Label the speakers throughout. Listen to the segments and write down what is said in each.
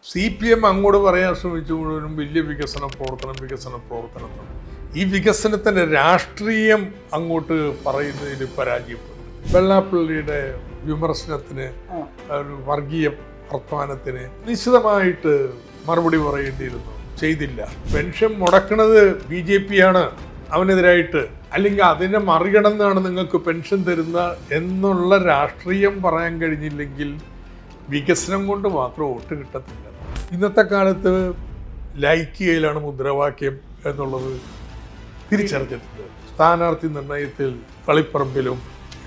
Speaker 1: CPM അങ്ങോട്ട് പറയാൻ ശ്രമിച്ചു മുഴുവനും വലിയ വികസന പ്രവർത്തനം. ഈ വികസനത്തിൻ്റെ രാഷ്ട്രീയം അങ്ങോട്ട് പറയുന്നതിൽ പരാജയപ്പെട്ടു. വെള്ളാപ്പള്ളിയുടെ വിമർശനത്തിന്, ഒരു വർഗീയ വർത്തമാനത്തിന് നിശ്ചിതമായിട്ട് മറുപടി പറയേണ്ടിയിരുന്നു, ചെയ്തില്ല. പെൻഷൻ മുടക്കുന്നത് BJP ആണ് അവനെതിരായിട്ട്, അല്ലെങ്കിൽ അതിനെ മറികടന്നാണ് നിങ്ങൾക്ക് പെൻഷൻ തരുന്ന എന്നുള്ള രാഷ്ട്രീയം പറയാൻ കഴിഞ്ഞില്ലെങ്കിൽ വികസനം കൊണ്ട് മാത്രം വോട്ട് കിട്ടത്തില്ല. ഇന്നത്തെ കാലത്ത് ലൈക്കിയയിലാണ് മുദ്രാവാക്യം എന്നുള്ളത് തിരിച്ചറിഞ്ഞിട്ടുണ്ട്. സ്ഥാനാർത്ഥി നിർണയത്തിൽ കളിപ്പറമ്പിലും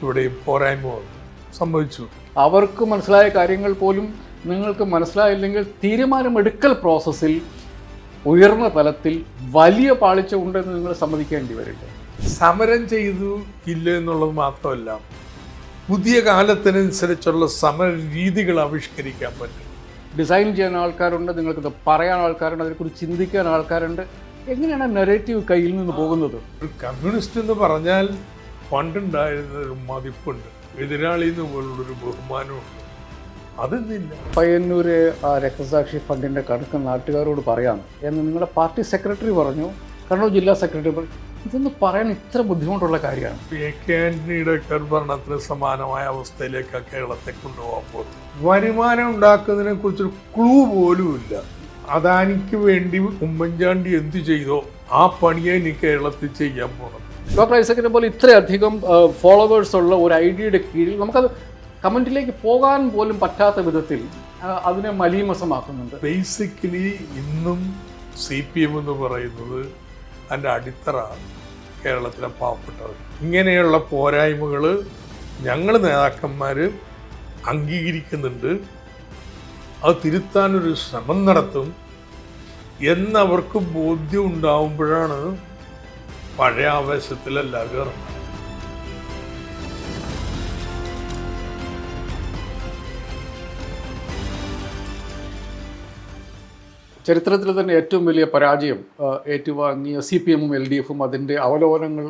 Speaker 1: ഇവിടെയും പോരായ്മ സംഭവിച്ചു.
Speaker 2: അവർക്ക് മനസ്സിലായ കാര്യങ്ങൾ പോലും നിങ്ങൾക്ക് മനസ്സിലായില്ലെങ്കിൽ തീരുമാനമെടുക്കൽ പ്രോസസ്സിൽ ഉയർന്ന തലത്തിൽ വലിയ പാളിച്ച ഉണ്ടെന്ന് നിങ്ങൾ സമ്മതിക്കേണ്ടി വരില്ലേ?
Speaker 1: സമരം ചെയ്തു ഇല്ല എന്നുള്ളത് മാത്രമല്ല, പുതിയ കാലത്തിനനുസരിച്ചുള്ള സമര രീതികൾ ആവിഷ്കരിക്കാൻ പറ്റും.
Speaker 2: ഡിസൈൻ ചെയ്യാൻ ആൾക്കാരുണ്ട്, നിങ്ങൾക്കത് പറയാൻ ആൾക്കാരുണ്ട്, അതിനെക്കുറിച്ച് ചിന്തിക്കാൻ ആൾക്കാരുണ്ട്. എങ്ങനെയാണ് നെറേറ്റീവ് കയ്യിൽ നിന്ന് പോകുന്നത്?
Speaker 1: ഒരു കമ്മ്യൂണിസ്റ്റ് എന്ന് പറഞ്ഞാൽ പണ്ടുണ്ടായിരുന്ന ഒരു മതിപ്പുണ്ട്, എതിരാളി എന്ന് പോലുള്ളൊരു ബഹുമാനമുണ്ട്. അതൊന്നില്ല.
Speaker 2: പയ്യന്നൂര് രക്തസാക്ഷി ഫണ്ടിൻ്റെ കണക്ക് നാട്ടുകാരോട് പറയാം എന്ന് നിങ്ങളുടെ പാർട്ടി സെക്രട്ടറി പറഞ്ഞു, കണ്ണൂർ ജില്ലാ സെക്രട്ടറി പറഞ്ഞു. ഇതൊന്ന് പറയാൻ ഇത്ര ബുദ്ധിമുട്ടുള്ള കാര്യമാണ്.
Speaker 1: AK ആന്റണിയുടെ ഭരണത്തിന് സമാനമായ അവസ്ഥയിലേക്ക് കേരളത്തെ കൊണ്ടുപോകാൻ പോകും. വരുമാനം ഉണ്ടാക്കുന്നതിനെ കുറിച്ചൊരു ക്ലൂ പോലും ഇല്ല. അദാനിക്ക് വേണ്ടി ഉമ്മൻചാണ്ടി എന്ത് ചെയ്തോ ആ പണിയെ ഇനി കേരളത്തിൽ ചെയ്യാൻ പോകണം.
Speaker 2: ഡോക്ടർ ഐസക്കിനെ പോലെ ഇത്രയധികം ഫോളോവേഴ്സ് ഉള്ള ഒരു ഐഡിയയുടെ കീഴിൽ നമുക്കത് കമന്റിലേക്ക് പോകാൻ പോലും പറ്റാത്ത വിധത്തിൽ അതിനെ മലീമസമാക്കുന്നുണ്ട്.
Speaker 1: ബേസിക്കലി ഇന്നും CPM എന്ന് പറയുന്നത് അതിൻ്റെ അടിത്തറ കേരളത്തിലെ പാവപ്പെട്ടവർ. ഇങ്ങനെയുള്ള പോരായ്മകൾ ഞങ്ങൾ നേതാക്കന്മാർ അംഗീകരിക്കുന്നുണ്ട്, അത് തിരുത്താനൊരു ശ്രമം നടത്തും എന്നവർക്ക് ബോധ്യം ഉണ്ടാവുമ്പോഴാണ് പഴയ ആവേശത്തിലെല്ലാവരും ഇറങ്ങുന്നത്.
Speaker 2: ചരിത്രത്തിൽ തന്നെ ഏറ്റവും വലിയ പരാജയം ഏറ്റുവാങ്ങിയ CPM-ഉം LDF-ഉം അതിൻ്റെ അവലോകനങ്ങൾ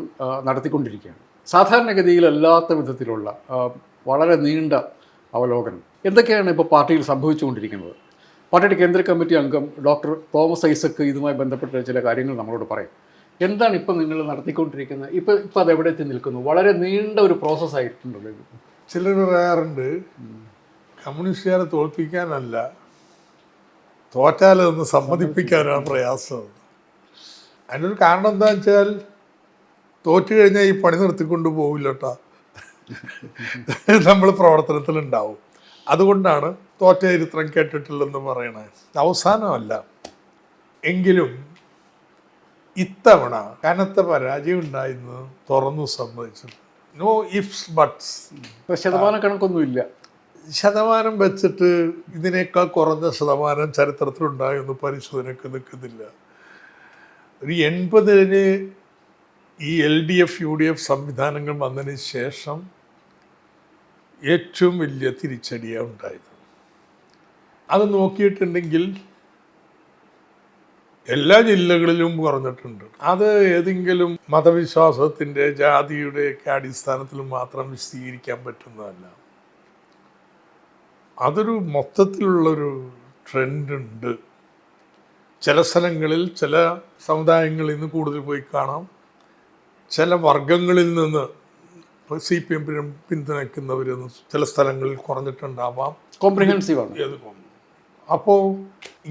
Speaker 2: നടത്തിക്കൊണ്ടിരിക്കുകയാണ്. സാധാരണഗതിയിൽ അല്ലാത്ത വിധത്തിലുള്ള വളരെ നീണ്ട അവലോകനം. എന്തൊക്കെയാണ് ഇപ്പോൾ പാർട്ടിയിൽ സംഭവിച്ചുകൊണ്ടിരിക്കുന്നത്? പാർട്ടിയുടെ കേന്ദ്ര കമ്മിറ്റി അംഗം ഡോക്ടർ തോമസ് ഐസക്ക് ഇതുമായി ബന്ധപ്പെട്ട ചില കാര്യങ്ങൾ നമ്മളോട് പറയും. എന്താണ് ഇപ്പം നിങ്ങൾ നടത്തിക്കൊണ്ടിരിക്കുന്നത്? ഇപ്പം അതെവിടെ എത്തി നിൽക്കുന്നു? വളരെ നീണ്ട ഒരു പ്രോസസ്സായിട്ടുണ്ടല്ലോ ഇത്.
Speaker 1: ചിലർ പറയാറുണ്ട്, കമ്മ്യൂണിസ്റ്റുകാരെ തോൽപ്പിക്കാനല്ല, തോറ്റാലൊന്ന് സമ്മതിപ്പിക്കാനാണ് പ്രയാസം. അതിനൊരു കാരണം എന്താ വെച്ചാൽ, തോറ്റു കഴിഞ്ഞാൽ ഈ പണി നിർത്തിക്കൊണ്ട് പോവില്ല കേട്ടോ, നമ്മൾ പ്രവർത്തനത്തിലുണ്ടാവും. അതുകൊണ്ടാണ് തോറ്റ ചരിത്രം കേട്ടിട്ടില്ലെന്ന് പറയണത്. അവസാനമല്ല എങ്കിലും ഇത്തവണ കനത്ത പരാജയം ഉണ്ടായിരുന്നു തുറന്നു സമ്മതിച്ചു. No ifs buts.
Speaker 2: ശതമാന കണക്കൊന്നുമില്ല.
Speaker 1: ശതമാനം വെച്ചിട്ട് ഇതിനേക്കാൾ കുറഞ്ഞ ശതമാനം ചരിത്രത്തിലുണ്ടായൊന്ന് പരിശോധനയ്ക്ക് നിൽക്കുന്നില്ല. ഒരു 80-ന് ഈ LDF UDF സംവിധാനങ്ങൾ വന്നതിന് ശേഷം ഏറ്റവും വലിയ തിരിച്ചടിയാണ് ഉണ്ടായത്. അത് നോക്കിയിട്ടുണ്ടെങ്കിൽ എല്ലാ ജില്ലകളിലും കുറഞ്ഞിട്ടുണ്ട്. അത് ഏതെങ്കിലും മതവിശ്വാസത്തിൻ്റെ ജാതിയുടെയൊക്കെ അടിസ്ഥാനത്തിൽ മാത്രം വിശദീകരിക്കാൻ പറ്റുന്നതല്ല. അതൊരു മൊത്തത്തിലുള്ളൊരു ട്രെൻഡുണ്ട്. ചില സ്ഥലങ്ങളിൽ ചില സമുദായങ്ങളിൽ നിന്ന് കൂടുതൽ പോയി കാണാം, ചില വർഗങ്ങളിൽ നിന്ന് CPM പിന്തുണയ്ക്കുന്നവരൊന്നും ചില സ്ഥലങ്ങളിൽ കുറഞ്ഞിട്ടുണ്ടാവാം.
Speaker 2: കോംപ്രിഹെൻസീവാണ്.
Speaker 1: അപ്പോൾ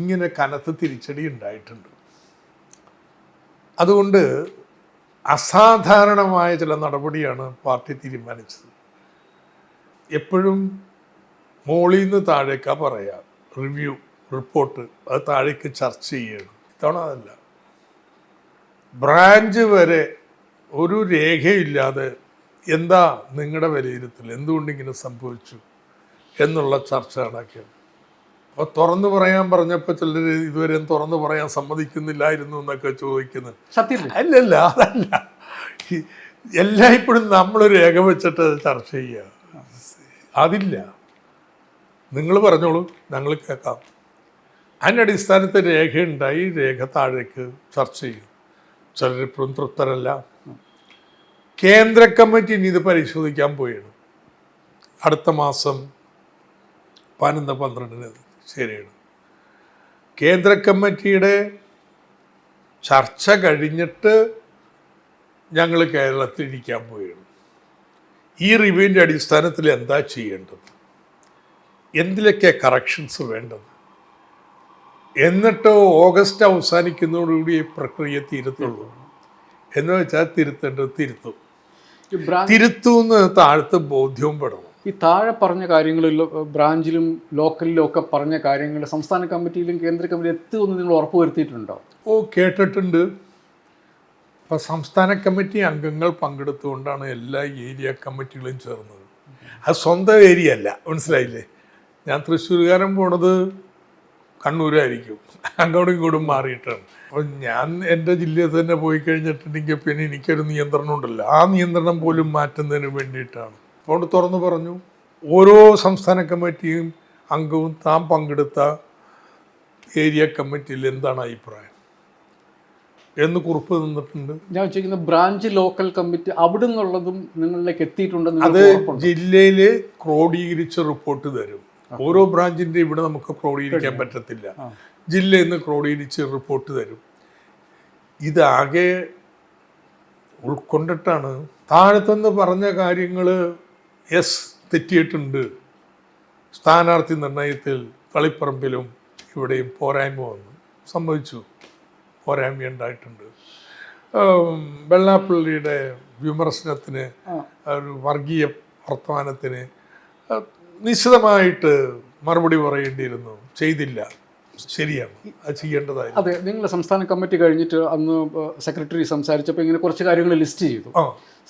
Speaker 1: ഇങ്ങനെ കനത്ത തിരിച്ചടി ഉണ്ടായിട്ടുണ്ട്. അതുകൊണ്ട് അസാധാരണമായ ചില നടപടിയാണ് പാർട്ടി തീരുമാനിച്ചത്. എപ്പോഴും മോളിൽ നിന്ന് താഴേക്കാ പറയാം, റിവ്യൂ റിപ്പോർട്ട് അത് താഴേക്ക് ചർച്ച ചെയ്യണം. ഇത്തവണ അതല്ല, ബ്രാഞ്ച് വരെ ഒരു രേഖയില്ലാതെ എന്താ നിങ്ങളുടെ വിലയിരുത്തൽ, എന്തുകൊണ്ടിങ്ങനെ സംഭവിച്ചു എന്നുള്ള ചർച്ച നടക്കുകയാണ്. അപ്പോൾ തുറന്നു പറയാൻ പറഞ്ഞപ്പോൾ ചിലർ ഇതുവരെ തുറന്നു പറയാൻ സമ്മതിക്കുന്നില്ലായിരുന്നു എന്നൊക്കെ ചോദിക്കുന്നത്.
Speaker 2: സത്യം
Speaker 1: അല്ലല്ല, അതല്ല. എല്ലായ്പ്പോഴും നമ്മൾ രേഖ വെച്ചിട്ട് ചർച്ച ചെയ്യുക, അതില്ല. നിങ്ങൾ പറഞ്ഞോളൂ, ഞങ്ങൾ കേൾക്കാം. അതിൻ്റെ അടിസ്ഥാനത്തിൽ രേഖയുണ്ടായി, രേഖ താഴേക്ക് ചർച്ച ചെയ്യും. ചിലരിപ്പോഴും തൃപ്തരല്ല. കേന്ദ്ര കമ്മിറ്റി ഇനി ഇത് പരിശോധിക്കാൻ പോയാണ്. അടുത്ത മാസം 12 ശരിയാണ്. കേന്ദ്ര കമ്മിറ്റിയുടെ ചർച്ച കഴിഞ്ഞിട്ട് ഞങ്ങൾ കേരളത്തിൽ ഇരിക്കാൻ പോവുകയാണ്. ഈ റിവ്യൂവിൻ്റെ അടിസ്ഥാനത്തിൽ എന്താ ചെയ്യേണ്ടത്, എന്തിലൊക്കെ കറക്ഷൻസ് വേണ്ടത്, എന്നിട്ട് ഓഗസ്റ്റ് അവസാനിക്കുന്നതോടുകൂടി ഈ പ്രക്രിയ തീരത്തുള്ളൂ. എന്ന് വെച്ചാൽ തിരുത്തേണ്ടത് തിരുത്തും, തിരുത്തൂന്ന് താഴത്ത് ബോധ്യവും പെടണം.
Speaker 2: ഈ താഴെ പറഞ്ഞ കാര്യങ്ങളിൽ ബ്രാഞ്ചിലും ലോക്കലിലും ഒക്കെ പറഞ്ഞ കാര്യങ്ങൾ സംസ്ഥാന കമ്മിറ്റിയിലും കേന്ദ്ര കമ്മിറ്റിയിലും എത്തുമെന്ന് നിങ്ങൾ ഉറപ്പുവരുത്തിയിട്ടുണ്ടോ?
Speaker 1: കേട്ടിട്ടുണ്ട്. അപ്പോൾ സംസ്ഥാന കമ്മിറ്റി അംഗങ്ങൾ പങ്കെടുത്തുകൊണ്ടാണ് എല്ലാ ഏരിയ കമ്മിറ്റികളും ചേർന്നത്. അത് സ്വന്തം ഏരിയ അല്ല, മനസ്സിലായില്ലേ? ഞാൻ തൃശ്ശൂർകാരൻ പോണത് കണ്ണൂരായിരിക്കും, അങ്ങോട്ടും ഇങ്ങോട്ടും മാറിയിട്ടാണ്. അപ്പോൾ ഞാൻ എൻ്റെ ജില്ലയിൽ തന്നെ പോയി കഴിഞ്ഞിട്ടുണ്ടെങ്കിൽ പിന്നെ എനിക്കൊരു നിയന്ത്രണം ഉണ്ടല്ലോ, ആ നിയന്ത്രണം പോലും മാറ്റുന്നതിന് വേണ്ടിയിട്ടാണ്. അതുകൊണ്ട് തുറന്നു പറഞ്ഞു, ഓരോ സംസ്ഥാന കമ്മിറ്റിയും അംഗവും താൻ പങ്കെടുത്ത ഏരിയ കമ്മിറ്റിയിൽ എന്താണ് അഭിപ്രായം എന്ന് കുറിപ്പ് നിന്നിട്ടുണ്ട്.
Speaker 2: ഞാൻ ചോദിക്കുന്ന ബ്രാഞ്ച് ലോക്കൽ കമ്മിറ്റി അവിടെ നിന്നുള്ളതും നിങ്ങളിലേക്ക് എത്തിയിട്ടുണ്ടെന്ന്
Speaker 1: അത് ജില്ലയിൽ ക്രോഡീകരിച്ച് റിപ്പോർട്ട് തരും. ഓരോ ബ്രാഞ്ചിൻ്റെ ഇവിടെ നമുക്ക് ക്രോഡീകരിക്കാൻ പറ്റത്തില്ല, ജില്ലയിൽ നിന്ന് ക്രോഡീകരിച്ച് റിപ്പോർട്ട് തരും. ഇതാകെ ഉൾക്കൊണ്ടിട്ടാണ് താഴത്തുനിന്ന് പറഞ്ഞ കാര്യങ്ങൾ തെറ്റിയിട്ടുണ്ട്. സ്ഥാനാർത്ഥി നിർണയത്തിൽ തളിപ്പറമ്പിലും ഇവിടെയും പോരായ്മ വന്നു, സംഭവിച്ചു, പോരായ്മ ഉണ്ടായിട്ടുണ്ട്. വെള്ളാപ്പള്ളിയുടെ വിമർശനത്തിന്, ഒരു വർഗീയ വർത്തമാനത്തിന് നിശ്ചിതമായിട്ട് മറുപടി പറയേണ്ടിയിരുന്നു, ചെയ്തില്ല. ശരിയാണ്, അത് ചെയ്യേണ്ടതായിരുന്നു.
Speaker 2: അതെ, നിങ്ങൾ സംസ്ഥാന കമ്മിറ്റി കഴിഞ്ഞിട്ട് അന്ന് സെക്രട്ടറി സംസാരിച്ചപ്പോൾ ഇങ്ങനെ കുറച്ച് കാര്യങ്ങൾ ലിസ്റ്റ് ചെയ്തു.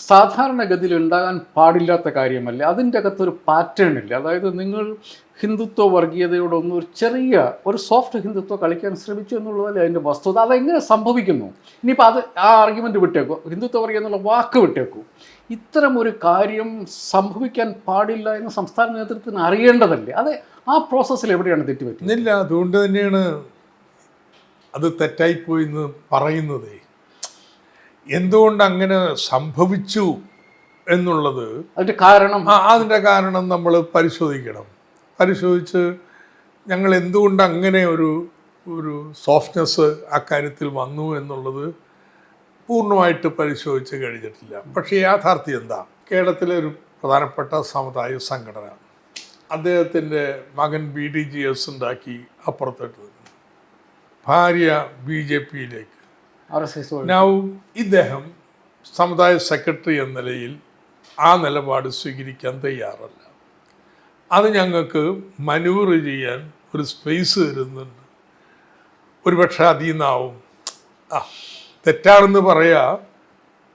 Speaker 2: സാധാരണഗതിയിൽ ഉണ്ടാകാൻ പാടില്ലാത്ത കാര്യമല്ല, അതിൻ്റെ അകത്തൊരു പാറ്റേൺ ഇല്ല. അതായത് നിങ്ങൾ ഹിന്ദുത്വ വർഗീയതയോടൊന്നും ഒരു ചെറിയ ഒരു സോഫ്റ്റ് ഹിന്ദുത്വം കളിക്കാൻ ശ്രമിച്ചു എന്നുള്ളതല്ലേ അതിൻ്റെ വസ്തുത. അതെങ്ങനെ സംഭവിക്കുന്നു? ഇനിയിപ്പോൾ അത് ആ ആർഗ്യുമെൻറ്റ് വിട്ടേക്കൂ, ഹിന്ദുത്വ വർഗീയ എന്നുള്ള വാക്ക് വിട്ടേക്കൂ. ഇത്തരം ഒരു കാര്യം സംഭവിക്കാൻ പാടില്ല എന്ന് സംസ്ഥാന നേതൃത്വത്തിന് അറിയേണ്ടതല്ലേ? അത് ആ പ്രോസസ്സിൽ എവിടെയാണ് തെറ്റുപറ്റുന്നില്ല?
Speaker 1: അതുകൊണ്ട് തന്നെയാണ് അത് തെറ്റായിപ്പോയി എന്ന് പറയുന്നത്. എന്തുകൊണ്ട് അങ്ങനെ സംഭവിച്ചു എന്നുള്ളത് അതിൻ്റെ കാരണം നമ്മൾ പരിശോധിച്ച് ഞങ്ങൾ എന്തുകൊണ്ട് അങ്ങനെ ഒരു സോഫ്റ്റ്നെസ് അക്കാര്യത്തിൽ വന്നു എന്നുള്ളത് പൂർണ്ണമായിട്ട് പരിശോധിച്ച് കഴിഞ്ഞിട്ടില്ല. പക്ഷേ യാഥാർത്ഥ്യം എന്താ? കേരളത്തിലെ ഒരു പ്രധാനപ്പെട്ട സമുദായ സംഘടന അദ്ദേഹത്തിൻ്റെ മകൻ BDGS ഉണ്ടാക്കി അപ്പുറത്തിട്ട്, ഭാര്യ BJPയിലേക്ക്, ഇദ്ദേഹം സമുദായ സെക്രട്ടറി എന്ന നിലയിൽ ആ നിലപാട് സ്വീകരിക്കാൻ തയ്യാറല്ല. അത് ഞങ്ങൾക്ക് മനൂവർ ചെയ്യാൻ ഒരു സ്പേസ് തരുന്നുണ്ട്. ഒരുപക്ഷെ അതിൽ നിന്നാവും തെറ്റാണെന്ന് പറയാ,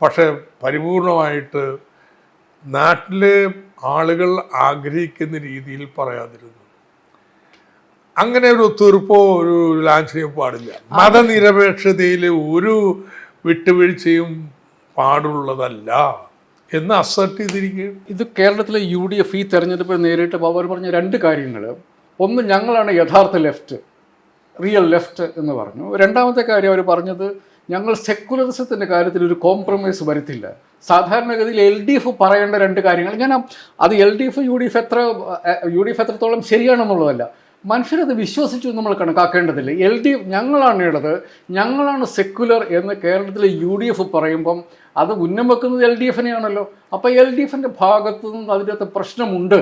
Speaker 1: പക്ഷെ പരിപൂർണമായിട്ട് നാട്ടിലെ ആളുകൾ ആഗ്രഹിക്കുന്ന രീതിയിൽ പറയാതിരുന്നു. അങ്ങനെ ഒരു ഒത്തുതീർപ്പോ ഒരു ലാഞ്ചനയോ പാടില്ല. മതനിരപേക്ഷതയിൽ ഒരു വിട്ടുവീഴ്ചയും പാടുള്ളതല്ല എന്ന് അസർട്ട് ചെയ്തിരിക്കുകയും.
Speaker 2: ഇത് കേരളത്തിലെ UDF ഈ തെരഞ്ഞെടുപ്പ് നേരിട്ട് അവർ പറഞ്ഞ രണ്ട് കാര്യങ്ങൾ. ഒന്ന്, ഞങ്ങളാണ് യഥാർത്ഥ ലെഫ്റ്റ്, റിയൽ ലെഫ്റ്റ് എന്ന് പറഞ്ഞു. രണ്ടാമത്തെ കാര്യം അവർ പറഞ്ഞത്, ഞങ്ങൾ സെക്കുലറിസത്തിൻ്റെ കാര്യത്തിൽ ഒരു കോംപ്രമൈസ് വരുത്തില്ല. സാധാരണഗതിയിൽ LDF പറയേണ്ട രണ്ട് കാര്യങ്ങൾ, ഞാൻ അത് LDF UDF എത്രത്തോളം ശരിയാണെന്നുള്ളതല്ല, മനുഷ്യരത് വിശ്വസിച്ചു നമ്മൾ കണക്കാക്കേണ്ടതില്ല. ഞങ്ങളാണ് സെക്കുലർ എന്ന് കേരളത്തിലെ UDF പറയുമ്പം അത് ഉന്നം വെക്കുന്നത് LDFനെയാണല്ലോ. അപ്പോൾ LDFൻ്റെ ഭാഗത്തു നിന്ന് അതിനകത്ത് പ്രശ്നമുണ്ട്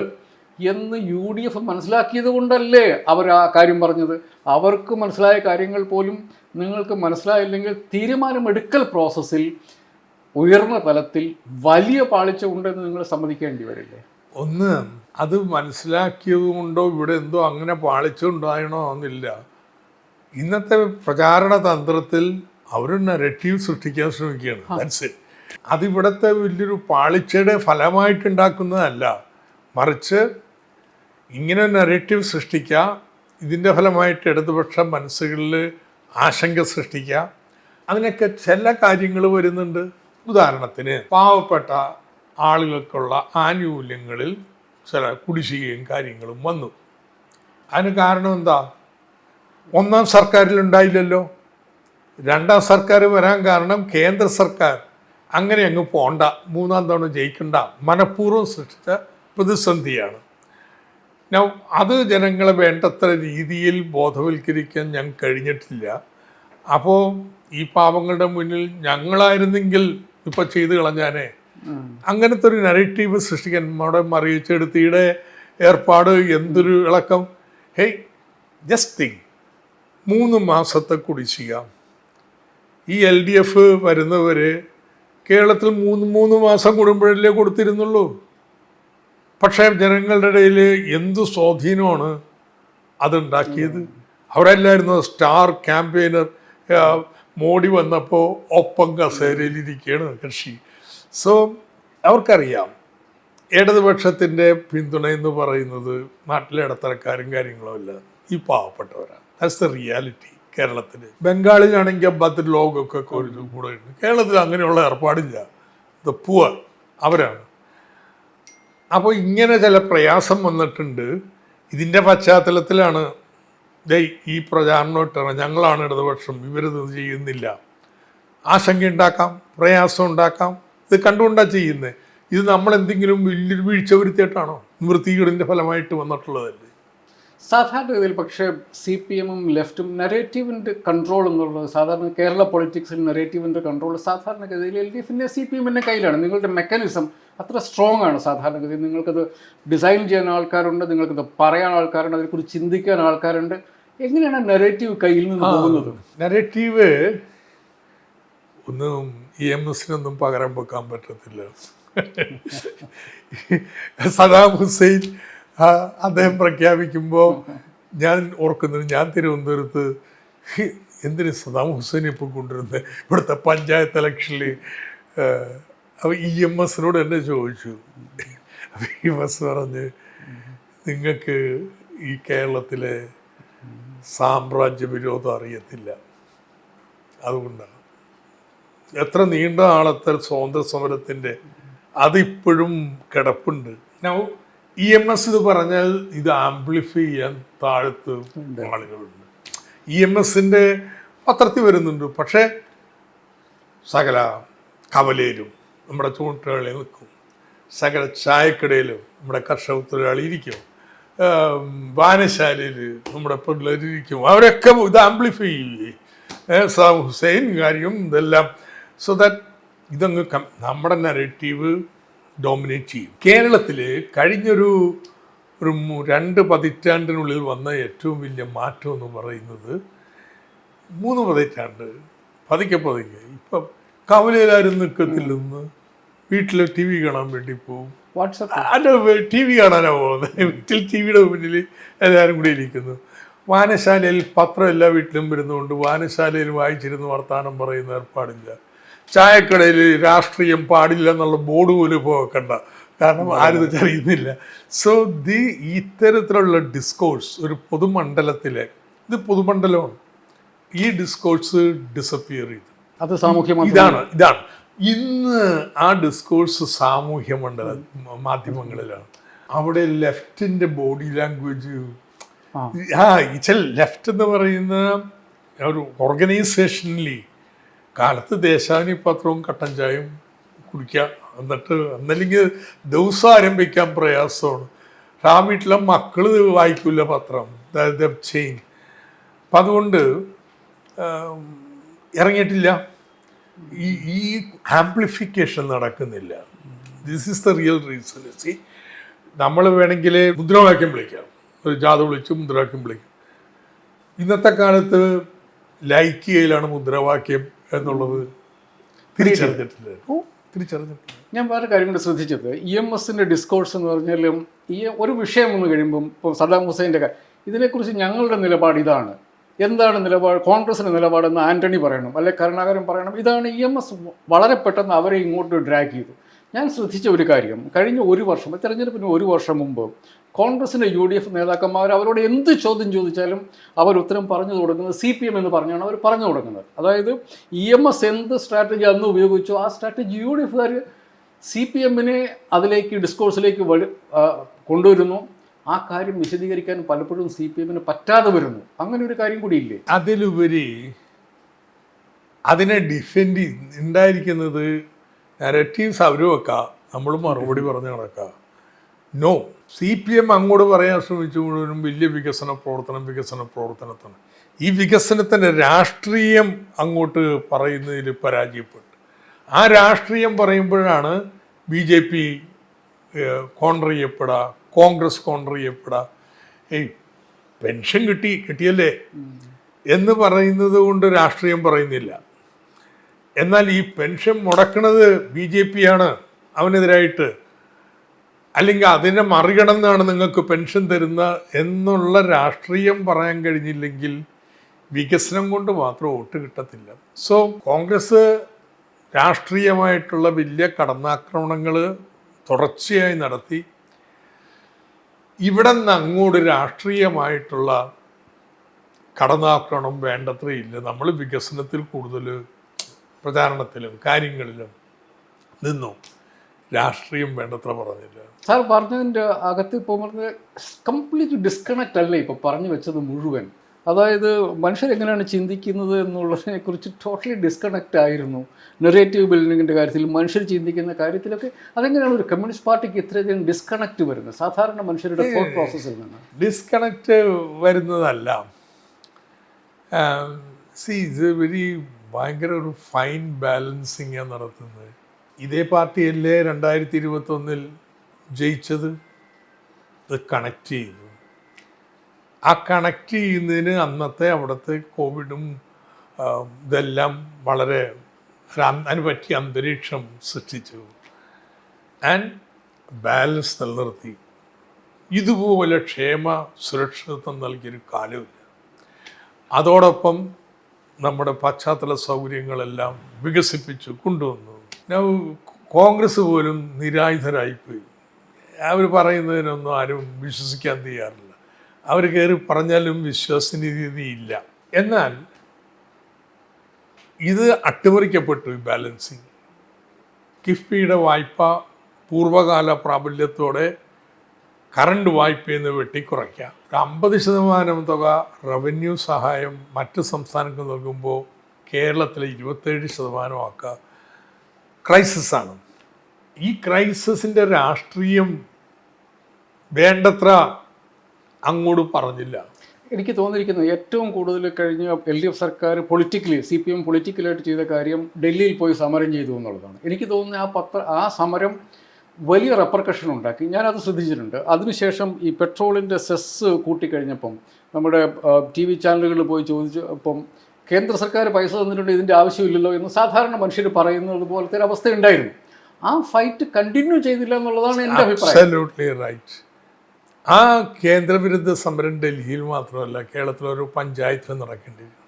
Speaker 2: എന്ന് UDF മനസ്സിലാക്കിയത് കൊണ്ടല്ലേ അവർ ആ കാര്യം പറഞ്ഞത്. അവർക്ക് മനസ്സിലായ കാര്യങ്ങൾ പോലും നിങ്ങൾക്ക് മനസ്സിലായില്ലെങ്കിൽ തീരുമാനമെടുക്കൽ പ്രോസസ്സിൽ ഉയർന്ന തലത്തിൽ വലിയ പാളിച്ച ഉണ്ടെന്ന് നിങ്ങൾ സമ്മതിക്കേണ്ടി വരില്ലേ?
Speaker 1: ഒന്ന്, അത് മനസ്സിലാക്കിയത് കൊണ്ടോ ഇവിടെ എന്തോ അങ്ങനെ പാളിച്ച ഉണ്ടായണോ എന്നില്ല. ഇന്നത്തെ പ്രചാരണ തന്ത്രത്തിൽ അവർ നെഗറ്റീവ് സൃഷ്ടിക്കാൻ ശ്രമിക്കുകയാണ്. അതിവിടുത്തെ വലിയൊരു പാളിച്ചയുടെ ഫലമായിട്ടുണ്ടാക്കുന്നതല്ല, മറിച്ച് ഇങ്ങനെ നെഗറ്റീവ് സൃഷ്ടിക്കുക, ഇതിൻ്റെ ഫലമായിട്ട് ഇടതുപക്ഷ മനസ്സുകളിൽ ആശങ്ക സൃഷ്ടിക്കുക, അതിനൊക്കെ ചില കാര്യങ്ങൾ വരുന്നുണ്ട്. ഉദാഹരണത്തിന് പാവപ്പെട്ട ആളുകൾക്കുള്ള ആനുകൂല്യങ്ങളിൽ ചില കുടിശ്ശികയും കാര്യങ്ങളും വന്നു. അതിന് കാരണം എന്താ? ഒന്നാം സർക്കാരിലുണ്ടായില്ലല്ലോ. രണ്ടാം സർക്കാർ വരാൻ കാരണം കേന്ദ്ര സർക്കാർ അങ്ങനെ അങ്ങ് പോണ്ട, മൂന്നാം തവണ ജയിക്കണ്ട, മനഃപൂർവ്വം സൃഷ്ടിച്ച പ്രതിസന്ധിയാണ്. ഞാൻ അത് ജനങ്ങളെ വേണ്ടത്ര രീതിയിൽ ബോധവൽക്കരിക്കാൻ ഞാൻ കഴിഞ്ഞിട്ടില്ല. അപ്പോൾ ഈ പാവങ്ങളുടെ മുന്നിൽ ഞങ്ങളായിരുന്നെങ്കിൽ ഇപ്പം ചെയ്തു കളഞ്ഞാനേ, അങ്ങനത്തെ ഒരു നറേറ്റീവ് സൃഷ്ടിക്കാൻ നമ്മുടെ മറിയിച്ചെടുത്തിയുടെ ഏർപ്പാട് എന്തൊരു ഇളക്കം. ഹേയ്, ജസ്റ്റ് തിങ്ക്, 3 മാസത്തെ കുടിശ്ശിക. ഈ LDF വരുന്നവർ കേരളത്തിൽ 3 മാസം കൂടുമ്പോഴല്ലേ കൊടുത്തിരുന്നുള്ളൂ. പക്ഷേ ജനങ്ങളുടെ ഇടയിൽ എന്ത് സ്വാധീനമാണ് അതുണ്ടാക്കിയത്. അവിടെ അല്ലായിരുന്നു സ്റ്റാർ ക്യാമ്പയിനർ. മോഡി വന്നപ്പോൾ ഒപ്പം കസേരയിലിരിക്കുകയാണ് കക്ഷി. സോ അവർക്കറിയാം ഇടതുപക്ഷത്തിൻ്റെ പിന്തുണ എന്ന് പറയുന്നത് നാട്ടിലെ ഇടത്തരക്കാരും കാര്യങ്ങളും അല്ല, ഈ പാവപ്പെട്ടവരാണ്. That's the reality. കേരളത്തിൽ ബംഗാളിലാണെങ്കിൽ അബ്ബാത്തിൽ ലോകമൊക്കെ ഒരു കൂടെ ഉണ്ട്. കേരളത്തിൽ അങ്ങനെയുള്ള ഏർപ്പാടില്ല. ദ പുവർ അവരാണ്. അപ്പോൾ ഇങ്ങനെ ചില പ്രയാസം വന്നിട്ടുണ്ട്. ഇതിൻ്റെ പശ്ചാത്തലത്തിലാണ് ഈ പ്രചാരണം ഇട്ടാണ് ഞങ്ങളാണ് ഇടതുപക്ഷം, ഇവരിത് ചെയ്യുന്നില്ല. ആശങ്ക ഉണ്ടാക്കാം, പ്രയാസം ഉണ്ടാക്കാം. ഇത് കണ്ടുകൊണ്ടാണ് ചെയ്യുന്നത്. ഇത് നമ്മളെന്തെങ്കിലും വലിയൊരു വീഴ്ച വരുത്തിയിട്ടാണോ? നിവൃത്തികേടിൻ്റെ ഫലമായിട്ട് വന്നിട്ടുള്ളതല്ലേ.
Speaker 2: സാധാരണഗതിയിൽ പക്ഷേ CPM-ഉം ലെഫ്റ്റും നെറേറ്റീവിൻ്റെ കൺട്രോൾ എന്നുള്ളത് സാധാരണ കേരള പൊളിറ്റിക്സിൽ നെറേറ്റീവിൻ്റെ കൺട്രോൾ സാധാരണഗതിയിൽ LDF-ന്റെ CPM-ന്റെ കയ്യിലാണ്. നിങ്ങളുടെ മെക്കാനിസം അത്ര സ്ട്രോങ് ആണ്. സാധാരണഗതിയിൽ നിങ്ങൾക്കത് ഡിസൈൻ ചെയ്യാൻ ആൾക്കാരുണ്ട്, നിങ്ങൾക്കത് പറയാൻ ആൾക്കാരുണ്ട്, അതിനെക്കുറിച്ച് ചിന്തിക്കാൻ ആൾക്കാരുണ്ട്. എങ്ങനെയാണ് നെറേറ്റീവ് കയ്യിൽ നിന്ന് പോകുന്നത്?
Speaker 1: നെറേറ്റീവ് ഒന്നും EMS-നൊന്നും പകരം വെക്കാൻ പറ്റത്തില്ല. സദാം ഹുസൈൻ അദ്ദേഹം പ്രഖ്യാപിക്കുമ്പോൾ ഞാൻ ഓർക്കുന്നത്, ഞാൻ തിരുവനന്തപുരത്ത് എന്തിന് സദാം ഹുസൈൻ ഇപ്പം കൊണ്ടുവരുന്നത് ഇവിടുത്തെ പഞ്ചായത്ത് ഇലക്ഷനിൽ. അപ്പോൾ EMS-നോട് എന്നെ ചോദിച്ചു. അപ്പോൾ EMS പറഞ്ഞ്, നിങ്ങൾക്ക് ഈ കേരളത്തിലെ സാമ്രാജ്യ വിരോധം അറിയത്തില്ല, അതുകൊണ്ടാണ്. എത്ര നീണ്ട നാളത്തെ സ്വാതന്ത്ര്യ സമരത്തിൻ്റെ അതിപ്പോഴും കിടപ്പുണ്ട്. EMS ഇത് പറഞ്ഞാൽ ഇത് ആംപ്ലിഫൈ ചെയ്യാൻ താഴത്ത് ആളുകളുണ്ട്. EMS-ന്റെ പത്രത്തിൽ വരുന്നുണ്ട്. പക്ഷേ സകല കവലയിലും നമ്മുടെ ചൂണ്ടുകളിൽ നിൽക്കും, സകല ചായക്കടയിലും നമ്മുടെ കർഷക തൊഴിലാളി ഇരിക്കും, വായനശാലയിൽ നമ്മുടെ പിള്ളേരിക്കും. അവരൊക്കെ ഇത് ആംപ്ലിഫൈ ചെയ്യും. ഹുസൈൻ കാര്യം ഇതെല്ലാം. സോ ദാറ്റ് ഇതങ്ങ് നമ്മുടെ നറേറ്റീവ് ഡോമിനേറ്റ് ചെയ്യും. കേരളത്തിൽ കഴിഞ്ഞൊരു 2 പതിറ്റാണ്ടിനുള്ളിൽ വന്ന ഏറ്റവും വലിയ മാറ്റം എന്ന് പറയുന്നത് 3 പതിറ്റാണ്ട് പതുക്കെ ഇപ്പം കവലയിലാരും നിൽക്കത്തില്ലെന്ന്, വീട്ടിൽ TV കാണാൻ വേണ്ടി പോകും. അല്ല, TV കാണാനാണ് പോകുന്നത്. വീട്ടിൽ TVയുടെ മുന്നിൽ എല്ലാവരും കൂടി ഇരിക്കുന്നു. വായനശാലയിൽ പത്രം എല്ലാ വീട്ടിലും വരുന്നതുകൊണ്ട് വായനശാലയിൽ വായിച്ചിരുന്ന് വർത്തമാനം പറയുന്ന ഏർപ്പാടില്ല. ചായക്കടയിൽ രാഷ്ട്രീയം പാടില്ല എന്നുള്ള ബോർഡ് പോലും ഇപ്പോൾ വെക്കണ്ട, കാരണം ആരും അറിയുന്നില്ല. സോ ഇത്തരത്തിലുള്ള ഡിസ്കോഴ്സ് ഒരു പൊതുമണ്ഡലത്തിലെ, ഇത് പൊതുമണ്ഡലമാണ്, ഈ ഡിസ്കോഴ്സ് ഡിസപ്പിയർ ചെയ്തു.
Speaker 2: അത് സാമൂഹ്യ
Speaker 1: ഇതാണ് ഇന്ന് ആ ഡിസ്കോഴ്സ് സാമൂഹ്യ മാധ്യമങ്ങളിലാണ്. അവിടെ ലെഫ്റ്റിൻ്റെ ബോഡി ലാംഗ്വേജ്, ലെഫ്റ്റ് എന്ന് പറയുന്ന ഒരു ഓർഗനൈസേഷനിൽ കാലത്ത് ദേശാനി പത്രവും കട്ടൻ ചായയും കുടിക്കുക, എന്നിട്ട് എന്നല്ലെങ്കിൽ ദിവസം ആരംഭിക്കാൻ പ്രയാസമാണ്. ആ വീട്ടിലെ മക്കൾ വായിക്കില്ല പത്രം, ചെയിൻ. അപ്പം അതുകൊണ്ട് ഇറങ്ങിയിട്ടില്ല. ഈ ആംപ്ലിഫിക്കേഷൻ നടക്കുന്നില്ല. This is the real reason. C, നമ്മൾ വേണമെങ്കിൽ മുദ്രാവാക്യം വിളിക്കാം, ഒരു ജാഥ വിളിച്ച് മുദ്രാവാക്യം വിളിക്കും. ഇന്നത്തെ കാലത്ത് ലൈക്ക് ചെയ്യലാണ് മുദ്രാവാക്യം എന്നുള്ളത് തിരിച്ചറിഞ്ഞിട്ടില്ല.
Speaker 2: ഞാൻ വേറെ കാര്യം കൂടി ശ്രദ്ധിച്ചത്, EMS-ന്റെ ഡിസ്കോഴ്സ് എന്ന് പറഞ്ഞാലും ഈ ഒരു വിഷയം വന്നു കഴിയുമ്പം, ഇപ്പോൾ സദ്ദാം ഹുസൈൻ്റെ ഇതിനെക്കുറിച്ച് ഞങ്ങളുടെ നിലപാട് ഇതാണ്, എന്താണ് നിലപാട്, കോൺഗ്രസിൻ്റെ നിലപാടെന്ന് ആൻ്റണി പറയണം, അല്ലെ കരുണാകരൻ പറയണം. ഇതാണ് EMS വളരെ പെട്ടെന്ന് അവരെ ഇങ്ങോട്ട് ഡ്രാഗ് ചെയ്തു. ഞാൻ ശ്രദ്ധിച്ച ഒരു കാര്യം, കഴിഞ്ഞ ഒരു വർഷം, തെരഞ്ഞെടുപ്പിന് 1 വർഷം മുമ്പ് കോൺഗ്രസിൻ്റെ UDF നേതാക്കന്മാർ അവരോട് എന്ത് ചോദ്യം ചോദിച്ചാലും അവർ ഉത്തരം പറഞ്ഞു കൊടുക്കുന്നത് CPM എന്ന് പറഞ്ഞാണ് അവർ പറഞ്ഞു കൊടുക്കുന്നത്. അതായത് EMS എന്ത് സ്ട്രാറ്റജി അന്ന് ഉപയോഗിച്ചോ ആ സ്ട്രാറ്റജി UDF-കാർ CPM-നെ അതിലേക്ക് ഡിസ്കോഴ്സിലേക്ക് കൊണ്ടുവരുന്നു. ആ കാര്യം വിശദീകരിക്കാൻ പലപ്പോഴും CPM-ന് പറ്റാതെ വരുന്നു. അങ്ങനെ ഒരു കാര്യം കൂടിയില്ലേ?
Speaker 1: അതിലുപരി അതിനെ ഡിഫെൻഡ് ഉണ്ടായിരിക്കുന്നത് നരറ്റീവ്സ് അവരും വെക്കാം, നമ്മൾ മറുപടി പറഞ്ഞു നടക്കാം. നോ. CPM അങ്ങോട്ട് പറയാൻ ശ്രമിച്ചു മുഴുവനും വലിയ വികസന പ്രവർത്തനത്തിന് ഈ വികസനത്തിൻ്റെ രാഷ്ട്രീയം അങ്ങോട്ട് പറയുന്നതിൽ പരാജയപ്പെട്ടു. ആ രാഷ്ട്രീയം പറയുമ്പോഴാണ് BJP കോൺട്ര ചെയ്യപ്പെടുക, കോൺഗ്രസ് കോൺട്ര ചെയ്യപ്പെടുക. പെൻഷൻ കിട്ടിയല്ലേ എന്ന് പറയുന്നത് കൊണ്ട് രാഷ്ട്രീയം പറയുന്നില്ല. എന്നാൽ ഈ പെൻഷൻ മുടക്കുന്നത് BJP ആണ് അവനെതിരായിട്ട്, അല്ലെങ്കിൽ അതിനെ മറികടന്നാണ് നിങ്ങൾക്ക് പെൻഷൻ തരുന്ന എന്നുള്ള രാഷ്ട്രീയം പറയാൻ കഴിഞ്ഞില്ലെങ്കിൽ വികസനം കൊണ്ട് മാത്രം വോട്ട് കിട്ടത്തില്ല. സോ കോൺഗ്രസ് രാഷ്ട്രീയമായിട്ടുള്ള വലിയ കടന്നാക്രമണങ്ങൾ തുടർച്ചയായി നടത്തി. ഇവിടെ നിന്ന് അങ്ങോട്ട് രാഷ്ട്രീയമായിട്ടുള്ള കടന്നാക്രമണം വേണ്ടത്രയില്ല. നമ്മൾ വികസനത്തിൽ കൂടുതൽ പ്രചാരണത്തിലും കാര്യങ്ങളിലും നിന്നു, രാഷ്ട്രീയം വേണ്ടത്ര പറഞ്ഞില്ല.
Speaker 2: സാർ പറഞ്ഞതിൻ്റെ അകത്ത് ഇപ്പോൾ പറഞ്ഞ കംപ്ലീറ്റ് ഡിസ്കണക്റ്റ് അല്ലേ ഇപ്പോൾ പറഞ്ഞു വെച്ചത് മുഴുവൻ. അതായത് മനുഷ്യരെങ്ങനെയാണ് ചിന്തിക്കുന്നത് എന്നുള്ളതിനെ കുറിച്ച് ടോട്ടലി ഡിസ്കണക്റ്റ് ആയിരുന്നു. നെറേറ്റീവ് ബിൽഡിങ്ങിൻ്റെ കാര്യത്തിൽ, മനുഷ്യർ ചിന്തിക്കുന്ന കാര്യത്തിലൊക്കെ അതെങ്ങനെയാണ് ഒരു കമ്മ്യൂണിസ്റ്റ് പാർട്ടിക്ക് ഇത്രയധികം ഡിസ്കണക്റ്റ് വരുന്നത് സാധാരണ മനുഷ്യരുടെ തോട്ട് പ്രോസസ്സിൽ നിന്ന്?
Speaker 1: ഡിസ്കണക്റ്റ് വരുന്നതല്ല, ഇത് വെരി ഭയങ്കര ഒരു ഫൈൻ ബാലൻസിങ്ങാണ് നടത്തുന്നത്. ഇതേ പാർട്ടിയല്ലേ 2021 ജയിച്ചത്? ഇത് കണക്ട് ചെയ്തു. ആ കണക്ട് ചെയ്യുന്നതിന് അന്നത്തെ അവിടുത്തെ കോവിഡും ഇതെല്ലാം വളരെ അതിന് പറ്റിയ അന്തരീക്ഷം സൃഷ്ടിച്ചു. ആൻഡ് ബാലൻസ് നിലനിർത്തി. ഇതുപോലെ ക്ഷേമ സുരക്ഷിതത്വം നൽകിയൊരു കാലമില്ല. അതോടൊപ്പം നമ്മുടെ പശ്ചാത്തല സൗകര്യങ്ങളെല്ലാം വികസിപ്പിച്ചു കൊണ്ടുവന്നു. കോൺഗ്രസ് പോലും നിരായുധരായിപ്പോയി. അവർ പറയുന്നതിനൊന്നും ആരും വിശ്വസിക്കാൻ തയ്യാറില്ല. അവർ കയറി പറഞ്ഞാലും വിശ്വസനീയതയില്ല. എന്നാൽ ഇത് അട്ടിമറിക്കപ്പെട്ടു. ഈ ബാലൻസിങ്, കിഫ്ബിയുടെ വായ്പ പൂർവ്വകാല പ്രാബല്യത്തോടെ കറണ്ട് വായ്പയിൽ നിന്ന് വെട്ടിക്കുറയ്ക്കാം. 50% തുക റവന്യൂ സഹായം മറ്റ് സംസ്ഥാനങ്ങൾക്ക് നൽകുമ്പോൾ കേരളത്തിലെ 27% ആക്കുക. ക്രൈസിസാണ്. ഈ ക്രൈസിസിൻ്റെ രാഷ്ട്രീയം വേണ്ടത്ര അങ്ങോട്ട് പറഞ്ഞില്ല.
Speaker 2: എനിക്ക് തോന്നിയിരിക്കുന്നത് ഏറ്റവും കൂടുതൽ കഴിഞ്ഞ LDF സർക്കാർ പൊളിറ്റിക്കലി, CPM പൊളിറ്റിക്കലായിട്ട് ചെയ്ത കാര്യം ഡൽഹിയിൽ പോയി സമരം ചെയ്തു എന്നുള്ളതാണ്. എനിക്ക് തോന്നുന്നത് ആ സമരം വലിയ റെപ്പർക്കഷൻ ഉണ്ടാക്കി. ഞാനത് ശ്രദ്ധിച്ചിട്ടുണ്ട്. അതിനുശേഷം ഈ പെട്രോളിൻ്റെ സെസ് കൂട്ടിക്കഴിഞ്ഞപ്പം നമ്മുടെ TV ചാനലുകളിൽ പോയി ചോദിച്ചപ്പം കേന്ദ്ര സർക്കാർ പൈസ തന്നിട്ടുണ്ട്, ഇതിൻ്റെ ആവശ്യമില്ലല്ലോ എന്ന് സാധാരണ മനുഷ്യർ പറയുന്നത് പോലത്തെ ഒരു അവസ്ഥ ഉണ്ടായിരുന്നു. ആ ഫൈറ്റ് കണ്ടിന്യൂ ചെയ്തില്ല എന്നുള്ളതാണ് എൻ്റെ അഭിപ്രായം.
Speaker 1: Absolutely right. ആ കേന്ദ്രവിരുദ്ധ സമരം ഡൽഹിയിൽ മാത്രമല്ല, കേരളത്തിലൊരു പഞ്ചായത്തിൽ നടക്കേണ്ടിയിരുന്നു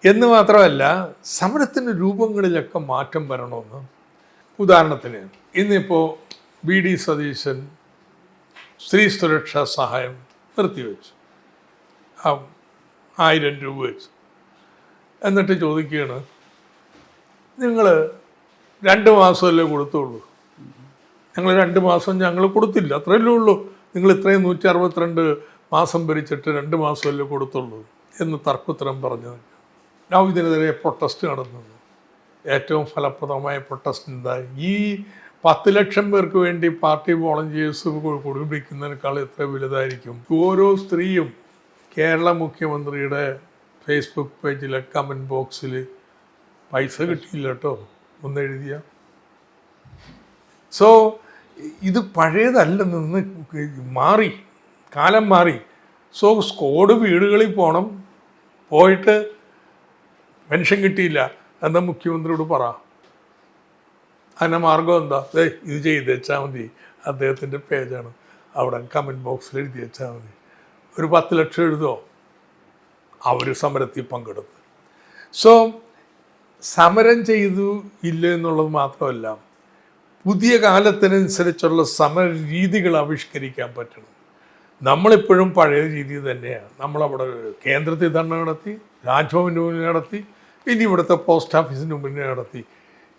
Speaker 1: എന്ന് മാത്രമല്ല, സമരത്തിൻ്റെ രൂപങ്ങളിലൊക്കെ മാറ്റം വരണമെന്ന്. ഉദാഹരണത്തിന് ഇന്നിപ്പോൾ BD സതീശൻ സ്ത്രീ സുരക്ഷാ സഹായം നിർത്തിവെച്ചു, 1000 രൂപ വെച്ച്. എന്നിട്ട് ചോദിക്കുകയാണ്, നിങ്ങൾ 2 മാസമല്ലേ കൊടുത്തുള്ളൂ, ഞങ്ങൾ 2 മാസം ഞങ്ങൾ കൊടുത്തില്ല, അത്രയല്ലേ ഉള്ളൂ, നിങ്ങൾ ഇത്രയും 162 മാസം ഭരിച്ചിട്ട് 2 മാസമല്ലേ കൊടുത്തുള്ളൂ എന്ന് തർക്കുത്തരം പറഞ്ഞത്. ഞാൻ ഇതിനെതിരെ പ്രൊട്ടസ്റ്റ് നടന്നത്. ഏറ്റവും ഫലപ്രദമായ പ്രൊട്ടസ്റ്റ് എന്തായി? ഈ 10 ലക്ഷം പേർക്ക് വേണ്ടി പാർട്ടി വോളണ്ടിയേഴ്സ് കുടിപിടിക്കുന്നതിനേക്കാൾ എത്ര വലുതായിരിക്കും? ഓരോ സ്ത്രീയും കേരള മുഖ്യമന്ത്രിയുടെ ഫേസ്ബുക്ക് പേജിലെ കമൻറ്റ് ബോക്സിൽ പൈസ കിട്ടിയില്ല കേട്ടോ ഒന്നെഴുതിയ. സോ ഇത് പഴയതല്ല, നിന്ന് മാറി, കാലം മാറി. സോ സ്ക്വാഡ് വീടുകളിൽ പോകണം, പോയിട്ട് പെൻഷൻ കിട്ടിയില്ല എന്താ മുഖ്യമന്ത്രിയോട് പറ. അതിൻ്റെ മാർഗം എന്താ? ഇത് ചെയ്ത് വെച്ചാൽ മതി, അദ്ദേഹത്തിൻ്റെ പേജാണ്, അവിടെ കമൻറ്റ് ബോക്സിൽ എഴുതി വെച്ചാൽ മതി. ഒരു 10 ലക്ഷം എഴുതുമോ? അവർ സമരത്തിൽ പങ്കെടുത്ത്. സോ സമരം ചെയ്തു ഇല്ല എന്നുള്ളത് മാത്രമല്ല, പുതിയ കാലത്തിനനുസരിച്ചുള്ള സമര രീതികൾ ആവിഷ്കരിക്കാൻ പറ്റണം. നമ്മളിപ്പോഴും പഴയ രീതി തന്നെയാണ്. നമ്മളവിടെ കേന്ദ്രത്തിൽ തന്നെ നടത്തി, രാജ്ഭവൻ്റെ മുന്നിൽ നടത്തി, ഇനി ഇവിടുത്തെ പോസ്റ്റ് ഓഫീസിന് മുന്നിൽ നടത്തി.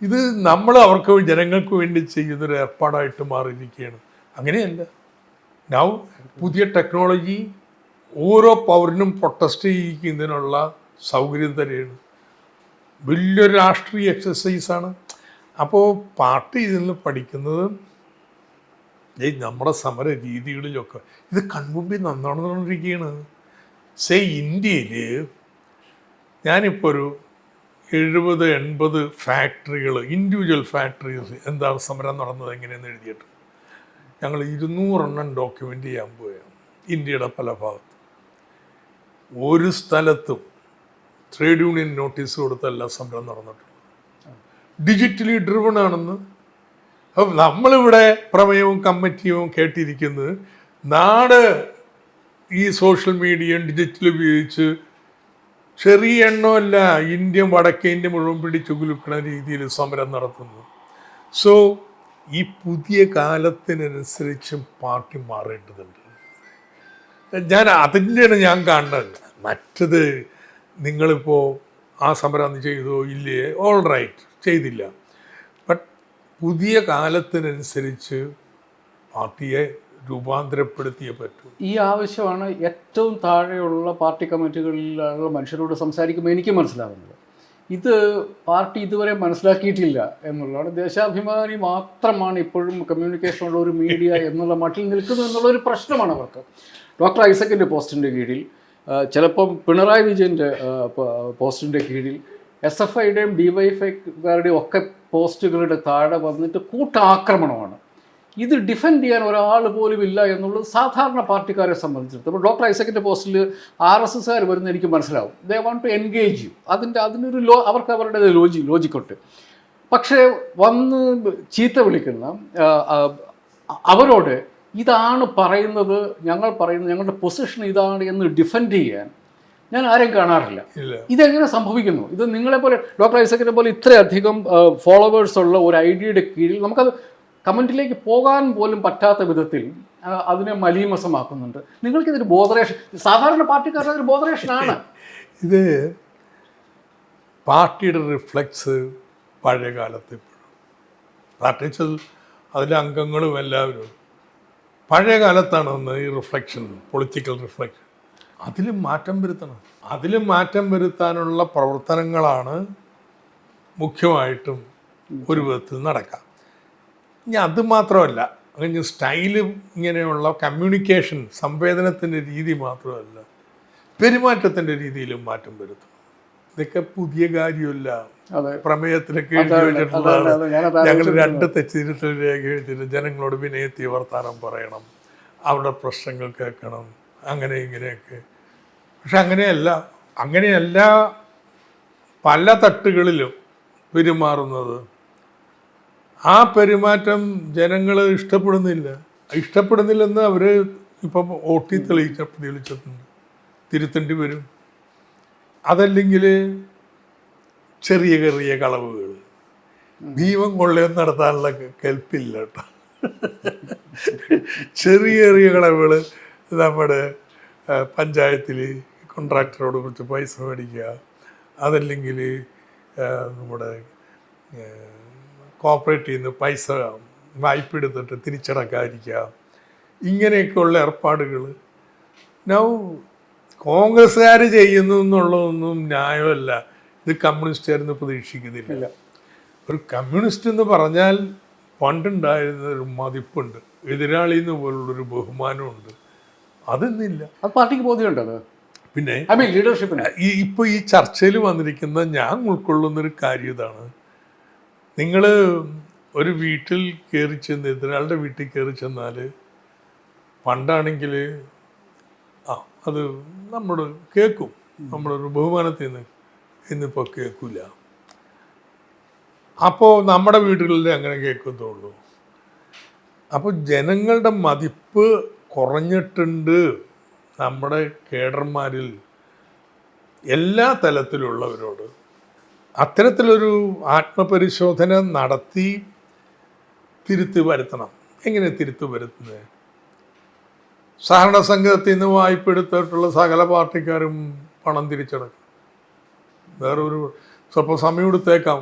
Speaker 1: ഇത് നമ്മൾ അവർക്ക് ജനങ്ങൾക്ക് വേണ്ടി ചെയ്യുന്നൊരു ഏർപ്പാടായിട്ട് മാറിയിരിക്കുകയാണ്. അങ്ങനെയല്ല. നൗ പുതിയ ടെക്നോളജി ഓരോ പൗരനും പ്രൊട്ടസ്റ്റ് ചെയ്യിക്കുന്നതിനുള്ള സൗകര്യം തന്നെയാണ്. വലിയൊരു രാഷ്ട്രീയ എക്സസൈസാണ്. അപ്പോൾ പാർട്ടി ഇതിൽ നിന്ന് പഠിക്കുന്നത് നമ്മുടെ സമര രീതികളിലൊക്കെ ഇത് കൺമുമ്പിൽ നന്നോണ്ടിരിക്കുകയാണ്. ഇന്ത്യയിൽ ഞാനിപ്പോൾ ഒരു 70-80 ഫാക്ടറികൾ, ഇൻഡിവിജ്വൽ ഫാക്ടറീസ് എന്താണ് സമരം നടന്നത് എങ്ങനെയെന്ന് എഴുതിയിട്ട് ഞങ്ങൾ 200 എണ്ണം ഡോക്യുമെൻ്റ് ചെയ്യാൻ പോവുകയാണ് ഇന്ത്യയുടെ പല ഭാഗത്തും. ഒരു സ്ഥലത്തും ട്രേഡ് യൂണിയൻ നോട്ടീസ് കൊടുത്തല്ല സമരം നടന്നിട്ടുള്ളത്. ഡിജിറ്റലി ഡ്രിവൺ ആണെന്ന്. അപ്പം നമ്മളിവിടെ പ്രമേയവും കമ്മിറ്റിയും കേട്ടിരിക്കുന്നത് നാട് ഈ സോഷ്യൽ മീഡിയയും ഡിജിറ്റൽ ഉപയോഗിച്ച് ചെറിയ എണ്ണമല്ല, ഇന്ത്യ വടക്കേ ഇന്ത്യ മുഴുവൻ പിടിച്ചു കുലുക്കുന്ന രീതിയിൽ സമരം നടത്തുന്നു. സോ ഈ പുതിയ കാലത്തിനനുസരിച്ചും പാർട്ടി മാറേണ്ടതുണ്ട്. അതിൻ്റെയാണ് ഞാൻ കാണുന്നത്. മറ്റത് നിങ്ങളിപ്പോൾ ആ സമരം ചെയ്തോ ഇല്ലേ, ഓൾ റൈറ്റ്, ചെയ്തില്ല. ബട്ട് പുതിയ കാലത്തിനനുസരിച്ച് പാർട്ടിയെ രൂപാന്തരപ്പെടുത്തിയേ പറ്റൂ.
Speaker 2: ഈ ആവശ്യമാണ് ഏറ്റവും താഴെയുള്ള പാർട്ടി കമ്മിറ്റികളിലുള്ള മനുഷ്യരോട് സംസാരിക്കുമ്പോൾ എനിക്ക് മനസ്സിലാകുന്നത്. ഇത് പാർട്ടി ഇതുവരെ മനസ്സിലാക്കിയിട്ടില്ല എന്നുള്ളതാണ്. ദേശാഭിമാനി മാത്രമാണ് ഇപ്പോഴും കമ്മ്യൂണിക്കേഷനുള്ള ഒരു മീഡിയ എന്നുള്ള മട്ടിൽ നിൽക്കുന്നു എന്നുള്ളൊരു പ്രശ്നമാണ് അവർക്ക്. ഡോക്ടർ ഐസക്കിൻ്റെ പോസ്റ്റിൻ്റെ കീഴിൽ, ചിലപ്പം പിണറായി വിജയൻ്റെ പോസ്റ്റിൻ്റെ കീഴിൽ, SFIയുടെയും DYFIക്കാരുടെയും ഒക്കെ പോസ്റ്റുകളുടെ താഴെ വന്നിട്ട് കൂട്ടാക്രമണമാണ്. ഇത് ഡിഫെൻഡ് ചെയ്യാൻ ഒരാൾ പോലും ഇല്ല എന്നുള്ളത് സാധാരണ പാർട്ടിക്കാരെ സംബന്ധിച്ചിടത്തോളം. ഡോക്ടർ ഐസക്കിൻ്റെ പോസ്റ്റിൽ RSSകാർ വരുന്ന എനിക്ക് മനസ്സിലാവും. They want to engage you. അതിനൊരു അവർക്ക് അവരുടെ ലോജിക്കുണ്ട്. പക്ഷേ വന്ന് ചീത്ത വിളിക്കുന്ന അവരോട് ഇതാണ് പറയുന്നത്, ഞങ്ങളുടെ പൊസിഷൻ ഇതാണ് എന്ന് ഡിഫെൻഡ് ചെയ്യാൻ ഞാൻ ആരെയും കാണാറില്ല. ഇതെങ്ങനെ സംഭവിക്കുന്നു? ഇത് നിങ്ങളെപ്പോലെ ഡോക്ടർ ഐസക്കിനെ പോലെ ഇത്രയധികം ഫോളോവേഴ്സ് ഉള്ള ഒരു ഐഡിയയുടെ കീഴിൽ നമുക്കത് കമൻറ്റിലേക്ക് പോകാൻ പോലും പറ്റാത്ത വിധത്തിൽ അതിനെ മലീമസമാക്കുന്നുണ്ട്. നിങ്ങൾക്കിതൊരു ബോധറേഷൻ, സാധാരണ പാർട്ടിക്കാരുടെ ഒരു ബോധറേഷനാണ്
Speaker 1: ഇത്. പാർട്ടിയുടെ റിഫ്ലക്സ് പഴയ കാലത്ത് ഇപ്പോഴും പാർട്ടി അതിലെ അംഗങ്ങളും എല്ലാവരും പഴയ കാലത്താണ് ഒന്ന് ഈ റിഫ്ലക്ഷൻ, പൊളിറ്റിക്കൽ റിഫ്ലക്ഷൻ. അതിലും മാറ്റം വരുത്തണം. അതിലും മാറ്റം വരുത്താനുള്ള പ്രവർത്തനങ്ങളാണ് മുഖ്യമായിട്ടും ഒരു വിധത്തിൽ നടക്കാം. ഇനി അത് മാത്രമല്ല, അങ്ങനെ സ്റ്റൈല്, ഇങ്ങനെയുള്ള കമ്മ്യൂണിക്കേഷൻ സംവേദനത്തിൻ്റെ രീതി മാത്രമല്ല, പെരുമാറ്റത്തിൻ്റെ രീതിയിലും മാറ്റം വരുത്തും. ഇതൊക്കെ പുതിയ കാര്യമല്ല. പ്രമേയത്തിലൊക്കെ എഴുതി വെച്ചിട്ടുള്ളതാണ്. ഞങ്ങൾ 2 തെറ്റിതിരുത്തൽ രേഖ എഴുതിയിട്ട് ജനങ്ങളോട് വിനയത്തി വർത്താനം പറയണം, അവരുടെ പ്രശ്നങ്ങൾ കേൾക്കണം, അങ്ങനെ ഇങ്ങനെയൊക്കെ. പക്ഷെ അങ്ങനെയല്ല പല തട്ടുകളിലും പെരുമാറുന്നത്. ആ പെരുമാറ്റം ജനങ്ങൾ ഇഷ്ടപ്പെടുന്നില്ലെന്ന് അവർ ഇപ്പം ഓട്ടി തെളിയിച്ചിട്ടുണ്ട്. തിരുത്തേണ്ടി വരും. അതല്ലെങ്കിൽ ചെറിയ ചെറിയ കളവുകൾ, ഭീമം കൊള്ളയും നടത്താനുള്ള കെൽപ്പില്ല കേട്ടോ. ചെറിയ ചെറിയ കളവുകൾ, നമ്മുടെ പഞ്ചായത്തിൽ കോൺട്രാക്ടറോട് കുറച്ച് പൈസ മേടിക്കുക, അതല്ലെങ്കിൽ നമ്മുടെ കോപ്പറേറ്റീവ് നിന്ന് പൈസ വായ്പ എടുത്തിട്ട് തിരിച്ചടക്കാതിരിക്കുക, ഇങ്ങനെയൊക്കെയുള്ള ഏർപ്പാടുകൾ കോൺഗ്രസ്സുകാർ ചെയ്യുന്നു എന്നുള്ളതൊന്നും ന്യായമല്ല. ഇത് കമ്മ്യൂണിസ്റ്റുകാരെന്ന് പ്രതീക്ഷിക്കുന്നില്ല. ഒരു കമ്മ്യൂണിസ്റ്റ് എന്ന് പറഞ്ഞാൽ പണ്ടുണ്ടായിരുന്ന ഒരു മതിപ്പുണ്ട്, എതിരാളി എന്ന് പോലുള്ളൊരു ബഹുമാനമുണ്ട്. അതൊന്നുമില്ല.
Speaker 2: അത് പാർട്ടിക്ക് ബോധ്യമുണ്ടത്.
Speaker 1: പിന്നെ
Speaker 2: ലീഡർഷിപ്പിന്
Speaker 1: ഇപ്പോൾ ഈ ചർച്ചയിൽ വന്നിരിക്കുന്ന ഞാൻ ഉൾക്കൊള്ളുന്നൊരു കാര്യം ഇതാണ്. നിങ്ങൾ ഒരു വീട്ടിൽ കയറി ചെന്ന്, എതിരാളുടെ വീട്ടിൽ കയറി ചെന്നാൽ, പണ്ടാണെങ്കിൽ അത് നമ്മൾ കേൾക്കും, നമ്മളൊരു ബഹുമാനത്തിൽ നിന്ന്. ഇന്നിപ്പോൾ കേൾക്കില്ല. അപ്പോൾ നമ്മുടെ വീടുകളിൽ അങ്ങനെ കേൾക്കത്തുള്ളൂ. അപ്പോൾ ജനങ്ങളുടെ മതിപ്പ് കുറഞ്ഞിട്ടുണ്ട് നമ്മുടെ കേഡർമാരിൽ, എല്ലാ തലത്തിലുള്ളവരോട്. അത്തരത്തിലൊരു ആത്മപരിശോധന നടത്തി തിരുത്തി വരുത്തണം. എങ്ങനെ തിരുത്തി വരുത്തുന്നത്? സഹകരണ സംഘത്തിൽ നിന്ന് വായ്പ എടുത്തിട്ടുള്ള സകല പാർട്ടിക്കാരും പണം തിരിച്ചടക്കും. വേറൊരു സ്വല്പം സമയം എടുത്തേക്കാം,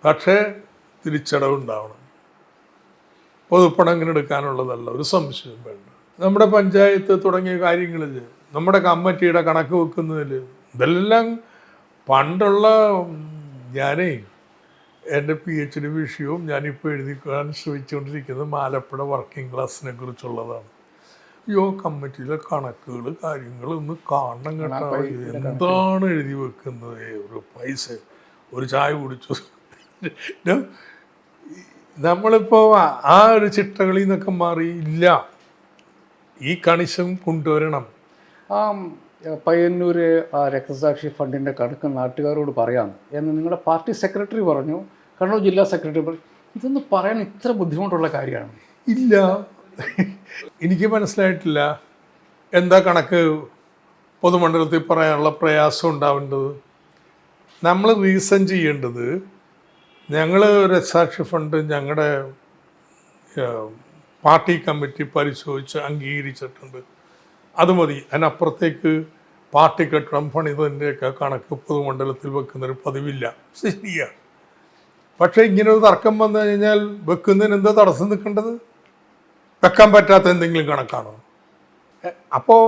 Speaker 1: പക്ഷേ തിരിച്ചടവുണ്ടാവണം. പൊതുപ്പണം ഇങ്ങനെ എടുക്കാനുള്ളതല്ല, ഒരു സംശയം വേണ്ട. നമ്മുടെ പഞ്ചായത്ത് തുടങ്ങിയ കാര്യങ്ങളിൽ, നമ്മുടെ കമ്മിറ്റിയുടെ കണക്ക് വെക്കുന്നതിൽ, ഇതെല്ലാം പണ്ടുള്ള ഞാനേ എൻ്റെ PhD വിഷയവും ഞാനിപ്പോൾ എഴുതിക്കാൻ ശ്രമിച്ചുകൊണ്ടിരിക്കുന്നത് ആലപ്പുഴ വർക്കിംഗ് ക്ലാസ്സിനെ കുറിച്ചുള്ളതാണ്. കമ്മിറ്റിയിലെ കണക്കുകൾ കാര്യങ്ങൾ ഒന്ന് കാണണം കേട്ടോ. എന്താണ് എഴുതി വെക്കുന്നത്? ഒരു പൈസ ഒരു ചായ കുടിച്ചു. നമ്മളിപ്പോൾ ആ ഒരു ചിട്ടകളിൽ നിന്നൊക്കെ മാറി ഇല്ല, ഈ കണിശം കൊണ്ടുവരണം.
Speaker 2: പയ്യന്നൂർ രക്തസാക്ഷി ഫണ്ടിൻ്റെ കണക്ക് നാട്ടുകാരോട് പറയാം എന്ന് നിങ്ങളുടെ പാർട്ടി സെക്രട്ടറി പറഞ്ഞു, കണ്ണൂർ ജില്ലാ സെക്രട്ടറി പറഞ്ഞു. ഇതൊന്നും പറയാൻ ഇത്ര ബുദ്ധിമുട്ടുള്ള കാര്യമാണ്?
Speaker 1: ഇല്ല, എനിക്ക് മനസ്സിലായിട്ടില്ല എന്താ കണക്ക് പൊതുമണ്ഡലത്തിൽ പറയാനുള്ള പ്രയാസം ഉണ്ടാവേണ്ടത്. നമ്മൾ റീസൺ ചെയ്യേണ്ടത്, ഞങ്ങൾ രക്തസാക്ഷി ഫണ്ട് ഞങ്ങളുടെ പാർട്ടി കമ്മിറ്റി പരിശോധിച്ച് അംഗീകരിച്ചിട്ടുണ്ട്, അത് മതി. അതിനപ്പുറത്തേക്ക് പാർട്ടി കെട്ടിടം പണിതതിൻ്റെയൊക്കെ കണക്ക് പൊതുമണ്ഡലത്തിൽ വെക്കുന്നൊരു പതിവില്ല. ശരിയാ. പക്ഷേ ഇങ്ങനെ ഒരു തർക്കം വന്നു കഴിഞ്ഞാൽ വെക്കുന്നതിന് എന്താ തടസ്സം നിൽക്കേണ്ടത്? വെക്കാൻ പറ്റാത്ത എന്തെങ്കിലും കണക്കാണോ? അപ്പോൾ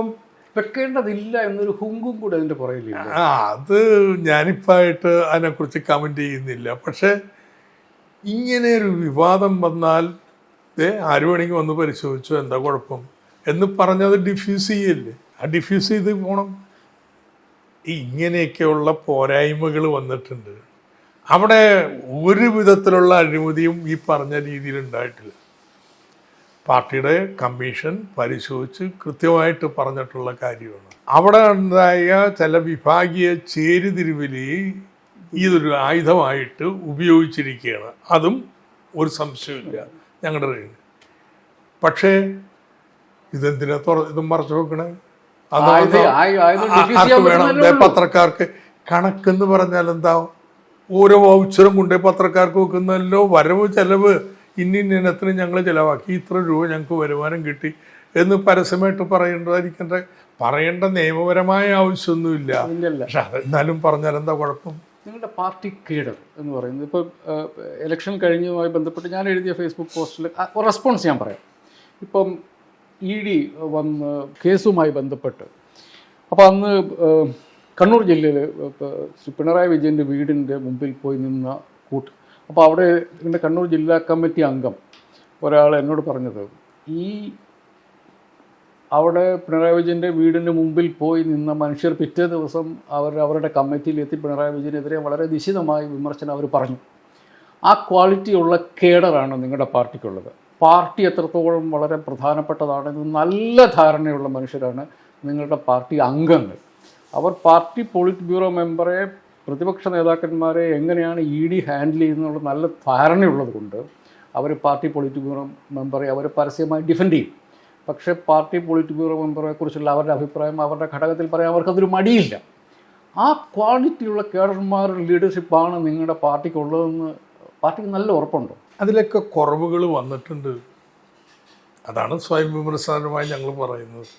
Speaker 2: വെക്കേണ്ടതില്ല എന്നൊരു ഹുങ്കും കൂടെ അതിൻ്റെ പുറകിലില്ല.
Speaker 1: അത് ഞാനിപ്പായിട്ട് അതിനെക്കുറിച്ച് കമൻറ്റ് ചെയ്യുന്നില്ല. പക്ഷേ ഇങ്ങനെ ഒരു വിവാദം വന്നാൽ ആര് വേണമെങ്കിൽ വന്ന് പരിശോധിച്ചു, എന്താ കുഴപ്പം എന്ന് പറഞ്ഞത് ഡിഫ്യൂസ് ചെയ്യല്ലേ. ആ ഡിഫ്യൂസ് ചെയ്ത് പോകണം. ഇങ്ങനെയൊക്കെയുള്ള പോരായ്മകൾ വന്നിട്ടുണ്ട്. അവിടെ ഒരു വിധത്തിലുള്ള അഴിമതിയും ഈ പറഞ്ഞ രീതിയിൽ ഉണ്ടായിട്ടില്ല. പാർട്ടിയുടെ കമ്മീഷൻ പരിശോധിച്ച് കൃത്യമായിട്ട് പറഞ്ഞിട്ടുള്ള കാര്യമാണ്. അവിടെ ഉണ്ടായ ചില വിഭാഗീയ ചേരിതിരിവിൽ ഇതൊരു ആയുധമായിട്ട് ഉപയോഗിച്ചിരിക്കുകയാണ്. അതും ഒരു സംശയമില്ല ഞങ്ങളുടെ കയ്യിൽ. പക്ഷേ ഇതെന്തിനാ ഇതും മറച്ചു വെക്കണേ? വേണം പത്രക്കാർക്ക് കണക്കെന്ന് പറഞ്ഞാൽ എന്താ? ഓരോ വൗച്ചറും കൊണ്ടേ പത്രക്കാർക്ക് വെക്കുന്നല്ലോ. വരവ് ചെലവ് ഇന്നിനത്തിന് ഞങ്ങൾ ചിലവാക്കി, ഇത്ര രൂപ ഞങ്ങൾക്ക് വരുമാനം കിട്ടി എന്ന് പരസ്യമായിട്ട് പറയേണ്ട നിയമപരമായ ആവശ്യമൊന്നുമില്ല. പക്ഷെ അതെന്നാലും പറഞ്ഞാൽ എന്താ കുഴപ്പം?
Speaker 2: നിങ്ങളുടെ പാർട്ടി കേഡർ എന്ന് പറയുന്നത് ഇപ്പോൾ ഇലക്ഷൻ കഴിഞ്ഞതുമായി ബന്ധപ്പെട്ട് ഞാൻ എഴുതിയ ഫേസ്ബുക്ക് പോസ്റ്റിൽ റെസ്പോൺസ് ഞാൻ പറയാം. ഇപ്പം ED വന്ന് കേസുമായി ബന്ധപ്പെട്ട്, അപ്പോൾ അന്ന് കണ്ണൂർ ജില്ലയിൽ ശ്രീ പിണറായി വിജയൻ്റെ വീടിൻ്റെ മുമ്പിൽ പോയി നിന്ന കൂട്ട്. അപ്പോൾ അവിടെ ഇതിൻ്റെ കണ്ണൂർ ജില്ലാ കമ്മിറ്റി അംഗം ഒരാൾ എന്നോട് പറഞ്ഞത്, ഈ അവിടെ പിണറായി വിജയൻ്റെ വീടിന് മുമ്പിൽ പോയി നിന്ന മനുഷ്യർ പിറ്റേ ദിവസം അവരുടെ കമ്മിറ്റിയിലെത്തി പിണറായി വിജയനെതിരെ വളരെ നിശിതമായ വിമർശനം അവർ പറഞ്ഞു. ആ ക്വാളിറ്റിയുള്ള കേഡറാണ് നിങ്ങളുടെ പാർട്ടിക്കുള്ളത്. പാർട്ടി എത്രത്തോളം വളരെ പ്രധാനപ്പെട്ടതാണെന്ന് നല്ല ധാരണയുള്ള മനുഷ്യരാണ് നിങ്ങളുടെ പാർട്ടി അംഗങ്ങൾ. അവർ പാർട്ടി പോളിറ്റ് ബ്യൂറോ മെമ്പറെ, പ്രതിപക്ഷ നേതാക്കന്മാരെ എങ്ങനെയാണ് ED ഹാൻഡിൽ ചെയ്യുന്നുള്ള നല്ല ധാരണയുള്ളത് കൊണ്ട് അവർ പാർട്ടി പോളിറ്റ് ബ്യൂറോ മെമ്പറെ അവർ പരസ്യമായി ഡിഫെൻഡ് ചെയ്യും. പക്ഷേ പാർട്ടി പോളിറ്റ് ബ്യൂറോ മെമ്പറെ കുറിച്ചുള്ള അവരുടെ അഭിപ്രായം അവരുടെ ഘടകത്തിൽ പറയാൻ അവർക്കതൊരു മടിയില്ല. ആ ക്വാളിറ്റിയുള്ള കേഡർമാരുടെ ലീഡർഷിപ്പാണ് നിങ്ങളുടെ പാർട്ടിക്കുള്ളതെന്ന് പാർട്ടിക്ക് നല്ല ഉറപ്പുണ്ടോ?
Speaker 1: അതിലൊക്കെ കുറവുകൾ വന്നിട്ടുണ്ട്. അതാണ് സ്വയം വിമർശനമായി ഞങ്ങൾ പറയുന്നത്.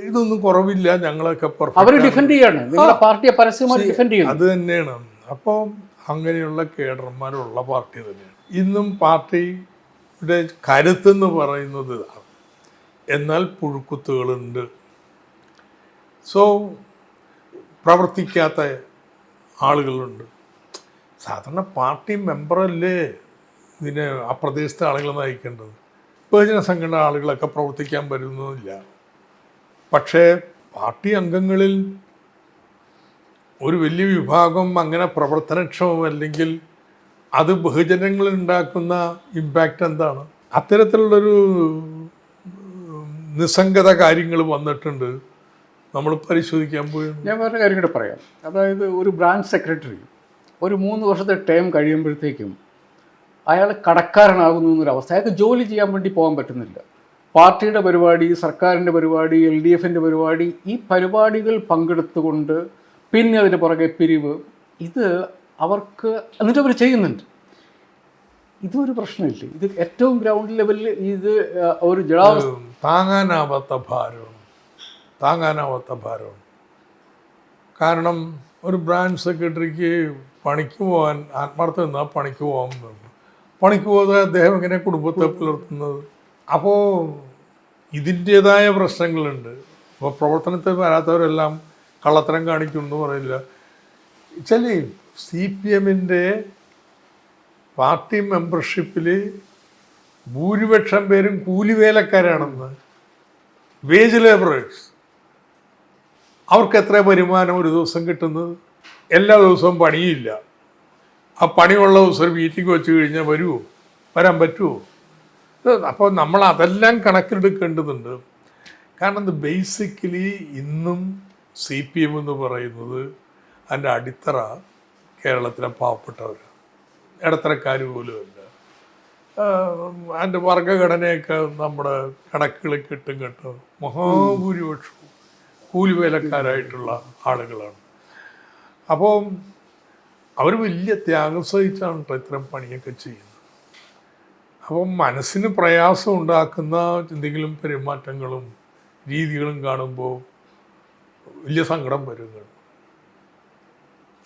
Speaker 1: ഇതൊന്നും കുറവില്ല, ഞങ്ങളൊക്കെ
Speaker 2: അവർ ഡിഫെൻഡ് ചെയ്യാണ്, നിങ്ങളുടെ പാർട്ടിയെ പരസ്യമായി ഡിഫെൻഡ് ചെയ്യും.
Speaker 1: അത് തന്നെയാണ്. അപ്പോൾ അങ്ങനെയുള്ള കേഡർമാരുള്ള പാർട്ടി തന്നെയാണ്. ഇന്നും പാർട്ടിയുടെ കരുത്തെന്ന് പറയുന്നത് ഇതാണ്. എന്നാൽ പുഴുക്കുത്തുകളുണ്ട്. പ്രവർത്തിക്കാത്ത ആളുകളുണ്ട്. സാധാരണ പാർട്ടി മെമ്പറല്ലേ ഇതിനെ ആ പ്രദേശത്തെ ആളുകളെ നയിക്കേണ്ടത്. ബഹുജന സംഘടന ആളുകളൊക്കെ പ്രവർത്തിക്കാൻ വരുന്നില്ല. പക്ഷേ പാർട്ടി അംഗങ്ങളിൽ ഒരു വലിയ വിഭാഗം അങ്ങനെ പ്രവർത്തനക്ഷമമല്ലെങ്കിൽ അത് ബഹുജനങ്ങളിൽ ഉണ്ടാക്കുന്ന ഇമ്പാക്റ്റ് എന്താണ്? അത്തരത്തിലുള്ളൊരു നിസ്സംഗത കാര്യങ്ങൾ വന്നിട്ടുണ്ട്. നമ്മൾ പരിശോധിക്കാൻ പോയി.
Speaker 2: ഞാൻ വേറെ കാര്യം കൂടെ പറയാം. അതായത് ഒരു ബ്രാഞ്ച് സെക്രട്ടറി ഒരു 3 വർഷത്തെ ടേം കഴിയുമ്പോഴത്തേക്കും അയാൾ കടക്കാരനാകുന്നു എന്നൊരവസ്ഥ. അയാൾക്ക് ജോലി ചെയ്യാൻ വേണ്ടി പോകാൻ പറ്റുന്നില്ല. പാർട്ടിയുടെ പരിപാടി, സർക്കാരിൻ്റെ പരിപാടി, LDFൻ്റെ പരിപാടി, ഈ പരിപാടികൾ പങ്കെടുത്തുകൊണ്ട് പിന്നെ അതിന് പുറകെ പിരിവ്, ഇത് അവർക്ക് എന്നിട്ട് അവർ ചെയ്യുന്നുണ്ട്. ഇതൊരു പ്രശ്നമില്ല. ഇത് ഏറ്റവും ഗ്രൗണ്ട് ലെവലിൽ ഇത് ഒരു
Speaker 1: താങ്ങാനാവാത്ത ഭാരമാണ്. കാരണം ഒരു ബ്രാഞ്ച് സെക്രട്ടറിക്ക് പണിക്ക് പോകാൻ ആത്മാർത്ഥം നിന്നാൽ പണിക്ക് പോകാതെ അദ്ദേഹം എങ്ങനെ കുടുംബത്തെ പുലർത്തുന്നത്? അപ്പോൾ ഇതിൻ്റേതായ പ്രശ്നങ്ങളുണ്ട്. അപ്പോൾ പ്രവർത്തനത്തിൽ വരാത്തവരെല്ലാം കള്ളത്തരം കാണിക്കുമെന്ന് പറയില്ല. CPMൻ്റെ പാർട്ടി മെമ്പർഷിപ്പിൽ ഭൂരിപക്ഷം പേരും കൂലിവേലക്കാരാണെന്ന്. Wage labourers. അവർക്ക് എത്ര വരുമാനം ഒരു ദിവസം കിട്ടുന്നത്? എല്ലാ ദിവസവും പണിയില്ല. ആ പണിയുള്ള ദിവസം ഒരു മീറ്റിംഗ് വെച്ച് കഴിഞ്ഞാൽ വരുമോ? വരാൻ പറ്റുമോ? അപ്പോൾ നമ്മൾ അതെല്ലാം കണക്കിലെടുക്കേണ്ടതുണ്ട്. കാരണം ഇത് ബേസിക്കലി ഇന്നും CPM എന്ന് പറയുന്നത് അതിൻ്റെ അടിത്തറ കേരളത്തിലെ പാവപ്പെട്ടവർ, ഇടത്തരക്കാർ പോലുമല്ല. അതിൻ്റെ വർഗഘടനയൊക്കെ നമ്മുടെ കണക്കുകൾ കിട്ടും കേട്ടോ. മഹാഭൂരിപക്ഷവും കൂലിവേലക്കാരായിട്ടുള്ള ആളുകളാണ്. അപ്പോൾ അവർ വലിയ ത്യാഗം സഹിച്ചാണ് കേട്ടോ ഇത്തരം പണിയൊക്കെ ചെയ്യുന്നത്. അപ്പം മനസ്സിന് പ്രയാസം ഉണ്ടാക്കുന്ന എന്തെങ്കിലും പെരുമാറ്റങ്ങളും രീതികളും കാണുമ്പോൾ വലിയ സങ്കടം വരും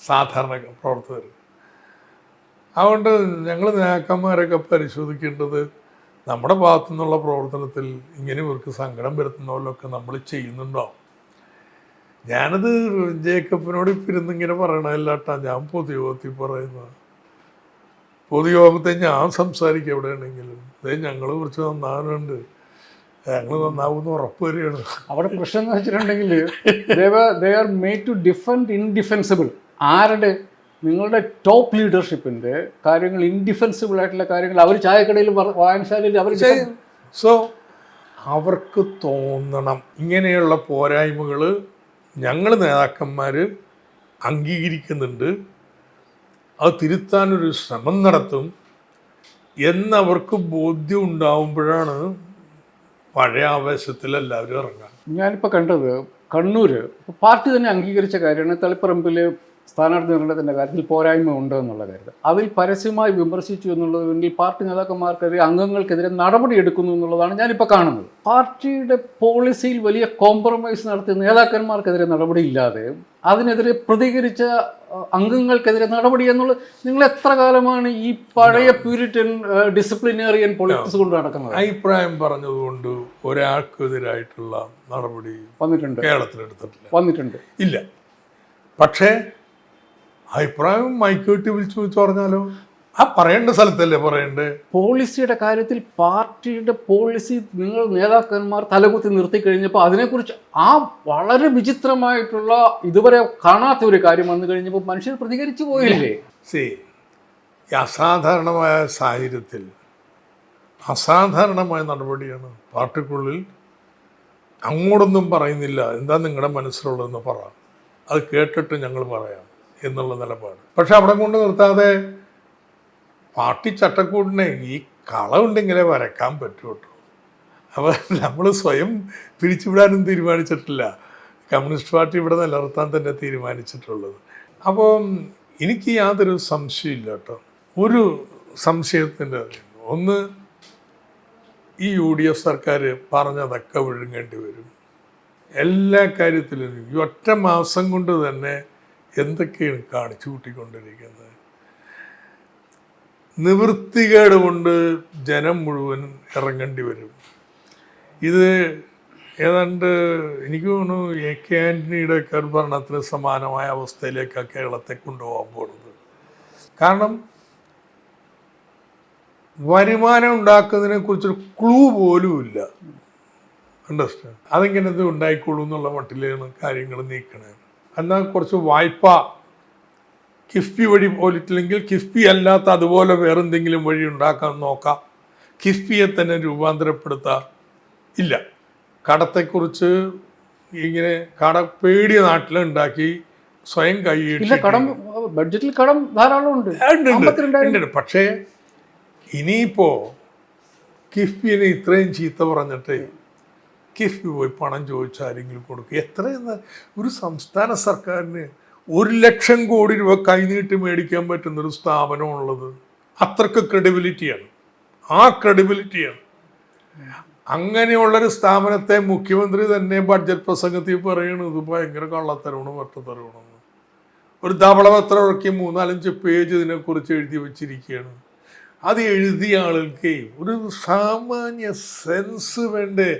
Speaker 1: സാധാരണ പ്രവർത്തകർ. അതുകൊണ്ട് ഞങ്ങൾ നേതാക്കന്മാരൊക്കെ പരിശോധിക്കേണ്ടത് നമ്മുടെ ഭാഗത്തു നിന്നുള്ള പ്രവർത്തനത്തിൽ ഇങ്ങനെ ഇവർക്ക് സങ്കടം വരുത്തുന്നവരൊക്കെ നമ്മൾ ചെയ്യുന്നുണ്ടോ. ഞാനത് ജേക്കബിനോട് ഇപ്പം ഇരുന്നിങ്ങനെ പറയണതല്ലാട്ടാ, ഞാൻ പൊതുയോഗത്തിൽ പറയുന്നത്. പൊതുയോഗത്തെ ഞാൻ സംസാരിക്കുക എവിടെയാണെങ്കിലും ഞങ്ങൾ കുറച്ച് നന്നാവുന്നുണ്ട്, ഞങ്ങൾ നന്നാവുമെന്ന് ഉറപ്പ് വരികയാണ്.
Speaker 2: അവിടെ പ്രശ്നം എന്ന് വെച്ചിട്ടുണ്ടെങ്കിൽ they are made to defend indefensible. ആരുടെ? നിങ്ങളുടെ ടോപ്പ് ലീഡർഷിപ്പിൻ്റെ കാര്യങ്ങൾ, ഇൻഡിഫെൻസിബിൾ ആയിട്ടുള്ള കാര്യങ്ങൾ അവർ ചായക്കടയിൽ വായനശാലയിൽ അവർ
Speaker 1: ചെയ്യും. സോ അവർക്ക് തോന്നണം ഇങ്ങനെയുള്ള പോരായ്മകൾ ഞങ്ങൾ നേതാക്കന്മാർ അംഗീകരിക്കുന്നുണ്ട്, അത് തിരുത്താനൊരു ശ്രമം നടത്തും എന്നവർക്ക് ബോധ്യം ഉണ്ടാവുമ്പോഴാണ് പഴയ ആവേശത്തിൽ എല്ലാവരും ഇറങ്ങാം.
Speaker 2: ഞാനിപ്പോൾ കണ്ടത് കണ്ണൂർ പാർട്ടി തന്നെ അംഗീകരിച്ച കാര്യമാണ് തളിപ്പറമ്പിൽ സ്ഥാനാർത്ഥി നിർണയത്തിൻ്റെ കാര്യത്തിൽ പോരായ്മ ഉണ്ട് എന്നുള്ള കാര്യത്തിൽ. അതിൽ പരസ്യമായി വിമർശിച്ചു എന്നുള്ളതിൽ പാർട്ടി നേതാക്കന്മാർക്കെതിരെ, അംഗങ്ങൾക്കെതിരെ നടപടി എടുക്കുന്നു എന്നുള്ളതാണ് ഞാനിപ്പോൾ കാണുന്നത്. പാർട്ടിയുടെ പോളിസിയിൽ വലിയ കോംപ്രമൈസ് നടത്തിയ നേതാക്കന്മാർക്കെതിരെ നടപടിയില്ലാതെ അതിനെതിരെ പ്രതികരിച്ച അംഗങ്ങൾക്കെതിരെ നടപടി എന്നുള്ളത്, നിങ്ങൾ എത്ര കാലമാണ് ഈ പഴയ പ്യൂരിറ്റൻ ഡിസിപ്ലിനേറിയൻ പൊളിറ്റിക്സ് കൊണ്ട് നടക്കുന്നത്?
Speaker 1: അഭിപ്രായം പറഞ്ഞതുകൊണ്ട് ഒരാൾക്കെതിരായിട്ടുള്ള നടപടി
Speaker 2: വന്നിട്ടുണ്ട്,
Speaker 1: കേരളത്തിലെടുത്തിട്ടില്ല.
Speaker 2: വന്നിട്ടുണ്ട്
Speaker 1: ഇല്ല. പക്ഷേ അഭിപ്രായം മൈക്കേട്ടി വിളിച്ചു പറഞ്ഞാലോ, ആ പറയേണ്ട സ്ഥലത്തല്ലേ പറയണ്ടേ.
Speaker 2: പോളിസിയുടെ കാര്യത്തിൽ പാർട്ടിയുടെ പോളിസി നിങ്ങൾ നേതാക്കന്മാർ തലകുത്തി നിർത്തി കഴിഞ്ഞപ്പോൾ അതിനെക്കുറിച്ച് ആ വളരെ വിചിത്രമായിട്ടുള്ള ഇതുവരെ കാണാത്ത ഒരു കാര്യം വന്നു കഴിഞ്ഞപ്പോൾ മനുഷ്യർ പ്രതികരിച്ചു പോയില്ലേ?
Speaker 1: ഈ അസാധാരണമായ സാഹചര്യത്തിൽ അസാധാരണമായ നടപടിയാണ്. പാർട്ടിക്കുള്ളിൽ അങ്ങോട്ടൊന്നും പറയുന്നില്ല, എന്താ നിങ്ങളുടെ മനസ്സിലുള്ളതെന്ന് പറ, അത് കേട്ടിട്ട് ഞങ്ങൾ പറയാം എന്നുള്ള നിലപാട്. പക്ഷെ അവിടെ കൊണ്ട് നിർത്താതെ പാർട്ടി ചട്ടക്കൂടിനെ ഈ കളമുണ്ടെങ്കിലേ വരക്കാൻ പറ്റൂ കേട്ടോ. അപ്പോൾ നമ്മൾ സ്വയം പിരിച്ചുവിടാനും തീരുമാനിച്ചിട്ടില്ല, കമ്മ്യൂണിസ്റ്റ് പാർട്ടി ഇവിടെ നിലനിർത്താൻ തന്നെ തീരുമാനിച്ചിട്ടുള്ളത്. അപ്പോൾ എനിക്ക് യാതൊരു സംശയമില്ല കേട്ടോ. ഒരു സംശയത്തിൻ്റെ ഒന്ന്, ഈ UDF സർക്കാർ പറഞ്ഞതൊക്കെ വിഴുങ്ങേണ്ടി വരും എല്ലാ കാര്യത്തിലും. ഈ ഒറ്റ മാസം കൊണ്ട് തന്നെ എന്തൊക്കെയാണ് കാണിച്ചു കൂട്ടിക്കൊണ്ടിരിക്കുന്നത്. നിവൃത്തികേട് കൊണ്ട് ജനം മുഴുവൻ ഇറങ്ങേണ്ടി വരും. ഇത് ഏതാണ്ട് എനിക്ക് തോന്നുന്നു AK ആൻ്റണിയുടെ ഒക്കെ ഭരണത്തിന് സമാനമായ അവസ്ഥയിലേക്കാണ് കേരളത്തെ കൊണ്ടുപോകാൻ പോകുന്നത്. കാരണം വരുമാനം ഉണ്ടാക്കുന്നതിനെ കുറിച്ചൊരു ക്ലൂ പോലും ഇല്ല. അണ്ടർസ്റ്റാൻഡ്? അതെങ്ങനെ ഇത് ഉണ്ടായിക്കോളൂ എന്നുള്ള മട്ടിലാണ് കാര്യങ്ങൾ നീക്കണേ. എന്നാൽ കുറച്ച് വായ്പ കിഫ്ബി വഴി പോലിട്ടില്ലെങ്കിൽ കിഫ്ബി അല്ലാത്ത അതുപോലെ വേറെന്തെങ്കിലും വഴി ഉണ്ടാക്കാൻ നോക്കാം. കിഫ്ബിയെ തന്നെ രൂപാന്തരപ്പെടുത്താം. ഇല്ല, കടത്തെക്കുറിച്ച് ഇങ്ങനെ പേടിയ നാട്ടിലുണ്ടാക്കി സ്വയം
Speaker 2: ബഡ്ജറ്റിൽ കടം ധാരാളം ഉണ്ട്.
Speaker 1: പക്ഷേ ഇനിയിപ്പോൾ കിഫ്ബിനെ ഇത്രയും ചീത്ത പറഞ്ഞിട്ട് കിഫ്ബി പോയി പണം ചോദിച്ചാൽ ആരെങ്കിലും കൊടുക്കും? എത്രയെന്ന് ഒരു സംസ്ഥാന സർക്കാരിന് 1 ലക്ഷം കോടി രൂപ കൈനീട്ടി മേടിക്കാൻ പറ്റുന്നൊരു സ്ഥാപനമുള്ളത്? അത്രക്ക് ക്രെഡിബിലിറ്റിയാണ്. ആ ക്രെഡിബിലിറ്റിയാണ്. അങ്ങനെയുള്ളൊരു സ്ഥാപനത്തെ മുഖ്യമന്ത്രി തന്നെ ബഡ്ജറ്റ് പ്രസംഗത്തിൽ പറയണത് ഭയങ്കര കള്ളത്തരമാണ്, വട്ടത്തരമാണെന്ന്. ഒരു ധവളപത്രം ഇറക്കി 3-4 പേജ് ഇതിനെക്കുറിച്ച് എഴുതി വച്ചിരിക്കുകയാണ്. അത് എഴുതിയ ആളുകൾക്ക് ഒരു സാമാന്യ സെൻസ് വേണ്ടേ?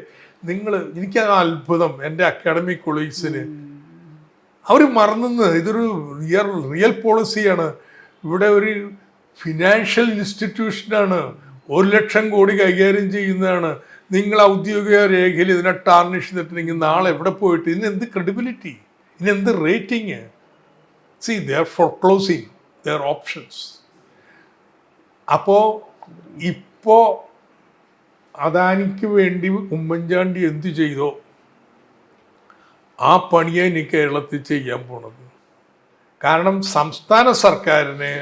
Speaker 1: എനിക്ക് അത്ഭുതം, എൻ്റെ അക്കാഡമിക് കൊളീഗ്സിന് അവർ മറന്നുന്നത് ഇതൊരു റിയൽ പോളിസിയാണ്. ഇവിടെ ഒരു ഫിനാൻഷ്യൽ ഇൻസ്റ്റിറ്റ്യൂഷനാണ്, 1,00,000 കോടി കൈകാര്യം ചെയ്യുന്നതാണ്. നിങ്ങൾ ഔദ്യോഗിക രേഖയിൽ ഇതിനെ ടാർണിഷ് ചെയ്തിട്ടുണ്ടെങ്കിൽ നാളെ എവിടെ പോയിട്ട് ഇതിനെന്ത് ക്രെഡിബിലിറ്റി, ഇതിനെന്ത് rating? See they are foreclosing their options. അപ്പോൾ ഇപ്പോൾ അദാനിക്ക് വേണ്ടി ഉമ്മൻചാണ്ടി എന്ത് ചെയ്തോ ആ പണിയെ ഇനി കേരളത്തിൽ ചെയ്യാൻ പോണത്. കാരണം സംസ്ഥാന സർക്കാരിന്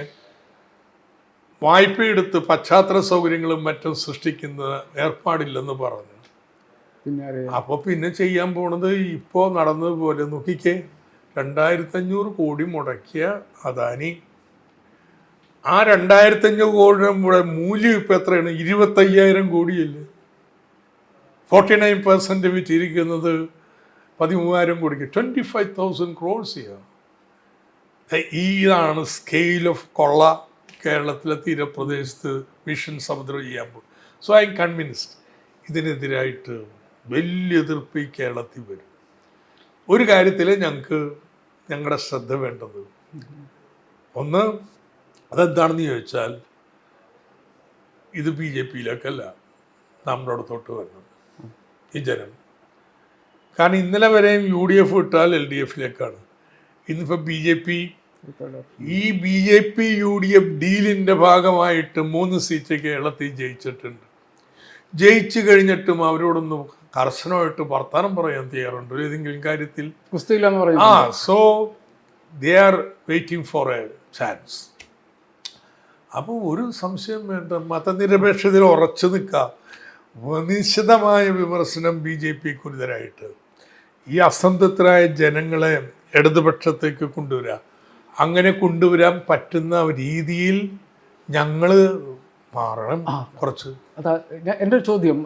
Speaker 1: വായ്പയെടുത്ത് പശ്ചാത്തല സൗകര്യങ്ങളും മറ്റും സൃഷ്ടിക്കുന്ന ഏർപ്പാടില്ലെന്ന് പറഞ്ഞു. അപ്പോൾ പിന്നെ ചെയ്യാൻ പോണത് ഇപ്പോൾ നടന്നതുപോലെ നോക്കിക്കേ, 2,500 കോടി മുടക്കിയ അദാനി, ആ 2,500 കോടിയുടെ മൂല്യം ഇപ്പം എത്രയാണ്? 25,000 കോടിയല്ലേ. 49% വിറ്റിരിക്കുന്നത് 13,000 കോടിക്ക്, 25,000 crores ചെയ്യാം. ഇതാണ് സ്കെയിൽ ഓഫ് കൊള്ള കേരളത്തിലെ തീരപ്രദേശത്ത് മിഷൻ സമുദ്രം ചെയ്യാൻ പോകും. സോ ഐ എം കൺവിൻസ്ഡ് ഇതിനെതിരായിട്ട് വലിയ എതിർപ്പ് ഈ കേരളത്തിൽ വരും. ഒരു കാര്യത്തിൽ ഞങ്ങളുടെ ശ്രദ്ധ വേണ്ടത്, ഒന്ന് അതെന്താണെന്ന് ചോദിച്ചാൽ, ഇത് BJP-യിലേക്കല്ല നമ്മുടെ അടുത്തോട്ട് വരണം ഈ ജനം. കാരണം ഇന്നലെ വരെയും UDF വിട്ടാൽ LDF-ലേക്കാണ്. ഇന്നിപ്പോൾ BJP, ഈ BJP UDF ഡീലിൻ്റെ ഭാഗമായിട്ട് 3 സീറ്റ് കേരളത്തിൽ ജയിച്ചിട്ടുണ്ട്. ജയിച്ചു കഴിഞ്ഞിട്ടും അവരോടൊന്നും കർശനമായിട്ട് വർത്തമാനം പറയാൻ തയ്യാറുണ്ട് ഏതെങ്കിലും കാര്യത്തിൽ? So they are waiting for A chance. അപ്പോൾ ഒരു സംശയം വേണ്ട, മതനിരപേക്ഷതയിൽ ഉറച്ചു നിൽക്കാം. നിശ്ചിതമായ വിമർശനം BJP-ക്കെതിരായിട്ട് ഈ അസംതൃപ്തരായ ജനങ്ങളെ ഇടതുപക്ഷത്തേക്ക് കൊണ്ടുവരാം. അങ്ങനെ കൊണ്ടുവരാൻ പറ്റുന്ന രീതിയിൽ ഞങ്ങൾ മാറണം കുറച്ച്.
Speaker 2: എൻ്റെ ചോദ്യം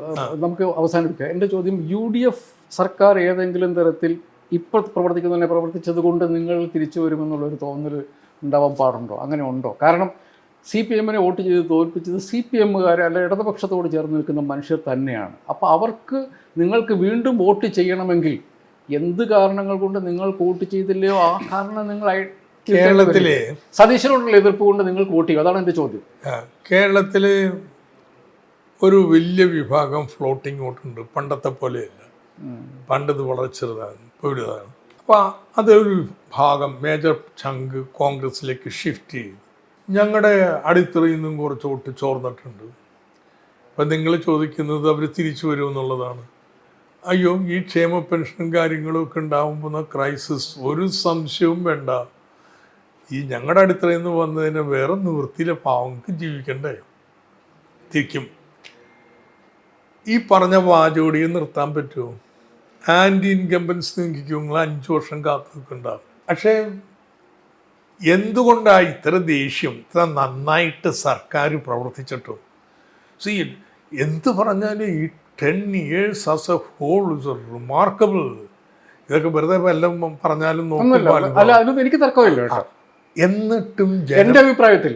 Speaker 2: നമുക്ക് അവസാനിപ്പിക്കാം. എൻ്റെ ചോദ്യം, UDF സർക്കാർ ഏതെങ്കിലും തരത്തിൽ ഇപ്പോൾ പ്രവർത്തിക്കുന്നതിനെ പ്രവർത്തിച്ചത് കൊണ്ട് നിങ്ങൾ തിരിച്ചു വരുമെന്നുള്ളൊരു തോന്നൽ ഉണ്ടാവാൻ പാടുണ്ടോ? അങ്ങനെ ഉണ്ടോ? കാരണം CPM-നെ വോട്ട് ചെയ്ത് തോൽപ്പിച്ചത് CPM-കാരെ അല്ല ഇടതുപക്ഷത്തോട് ചേർന്ന് നിൽക്കുന്ന മനുഷ്യർ തന്നെയാണ്. അപ്പോൾ അവർക്ക് നിങ്ങൾക്ക് വീണ്ടും വോട്ട് ചെയ്യണമെങ്കിൽ എന്ത് കാരണങ്ങൾ കൊണ്ട് നിങ്ങൾ വോട്ട് ചെയ്തില്ലയോ ആ കാരണം നിങ്ങൾ
Speaker 1: കേരളത്തിലെ
Speaker 2: സതീശനോടുള്ള എതിർപ്പ് കൊണ്ട് നിങ്ങൾ വോട്ട് ചെയ്യും. അതാണ് എൻ്റെ ചോദ്യം.
Speaker 1: കേരളത്തിൽ ഒരു വലിയ വിഭാഗം ഫ്ലോട്ടിംഗ് വോട്ടുണ്ട്, പണ്ടത്തെ പോലെയല്ല. പണ്ടത് വളരെ ചെറുതാണ്, ഇപ്പോൾ വലുതാണ്. അപ്പോൾ അതൊരു ഭാഗം, മേജർ ചങ്ക് കോൺഗ്രസിലേക്ക് ഷിഫ്റ്റ് ചെയ്തു. ഞങ്ങളുടെ അടിത്തറയിൽ നിന്നും കുറച്ച് വോട്ട് ചോർന്നിട്ടുണ്ട്. അപ്പം നിങ്ങൾ ചോദിക്കുന്നത് അവർ തിരിച്ചു വരുമെന്നുള്ളതാണ്. അയ്യോ, ഈ ക്ഷേമ പെൻഷനും കാര്യങ്ങളും ഒക്കെ ഉണ്ടാകുമ്പോൾ ക്രൈസിസ് ഒരു സംശയവും വേണ്ട. ഈ ഞങ്ങളുടെ അടിത്തറയിൽ നിന്ന് വന്നതിന് വേറെ നിവൃത്തിയിലെ പാവങ്ങൾക്ക് ജീവിക്കണ്ടേ, തിരിക്കും. ഈ പറഞ്ഞ വാചോടിയെ നിർത്താൻ പറ്റുമോ? ആൻറ്റി ഇൻകംബൻസ് നിൽക്കും, നിങ്ങൾ 5 വർഷം കാത്തു നിൽക്കുന്നുണ്ടാവും. പക്ഷേ എന്തുകൊണ്ടാണ് ഇത്ര ദേഷ്യം? ഇത്ര നന്നായിട്ട് സർക്കാർ പ്രവർത്തിച്ചിട്ടും സി എന്ത് പറഞ്ഞാലും ഈ 10 years as a whole is remarkable. ഇതൊക്കെ വെറുതെ എല്ലാം പറഞ്ഞാലും
Speaker 2: എനിക്ക് തർക്കമില്ല കേട്ടോ.
Speaker 1: എന്നിട്ടും
Speaker 2: എൻ്റെ അഭിപ്രായത്തിൽ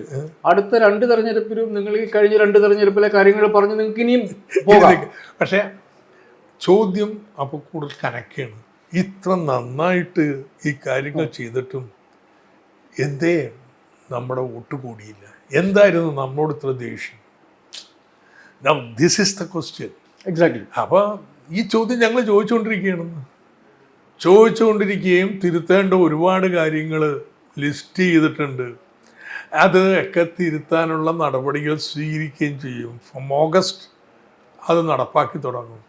Speaker 2: അടുത്ത 2 തെരഞ്ഞെടുപ്പിലും നിങ്ങൾ ഈ കഴിഞ്ഞ 2 തെരഞ്ഞെടുപ്പിലെ കാര്യങ്ങൾ പറഞ്ഞ് നിങ്ങൾക്ക് ഇനിയും പോകാം.
Speaker 1: പക്ഷേ ചോദ്യം അപ്പോൾ കൂടുതൽ കണക്കാണ്. ഇത്ര നന്നായിട്ട് ഈ കാര്യങ്ങൾ ചെയ്തിട്ടും എന്തേ നമ്മുടെ വോട്ട് കൂടിയില്ല? എന്തായിരുന്നു നമ്മളോട് ഇത്ര ദേഷ്യം? This is the question.
Speaker 2: Exactly.
Speaker 1: അപ്പോൾ ഈ ചോദ്യം ഞങ്ങൾ ചോദിച്ചുകൊണ്ടിരിക്കുകയും തിരുത്തേണ്ട ഒരുപാട് കാര്യങ്ങൾ ലിസ്റ്റ് ചെയ്തിട്ടുണ്ട്. അത് ഒക്കെ തിരുത്താനുള്ള നടപടികൾ സ്വീകരിക്കുകയും ചെയ്യും. ഫ്രം ഓഗസ്റ്റ് അത് നടപ്പാക്കി തുടങ്ങും.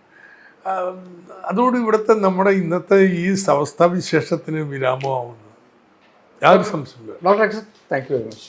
Speaker 1: അതോട് ഇവിടുത്തെ നമ്മുടെ ഇന്നത്തെ ഈ അവസ്ഥാവിശേഷത്തിന് വിരാമമാവുന്നു. യാതൊരു സംശയമില്ല.
Speaker 2: Doctor thank you very much.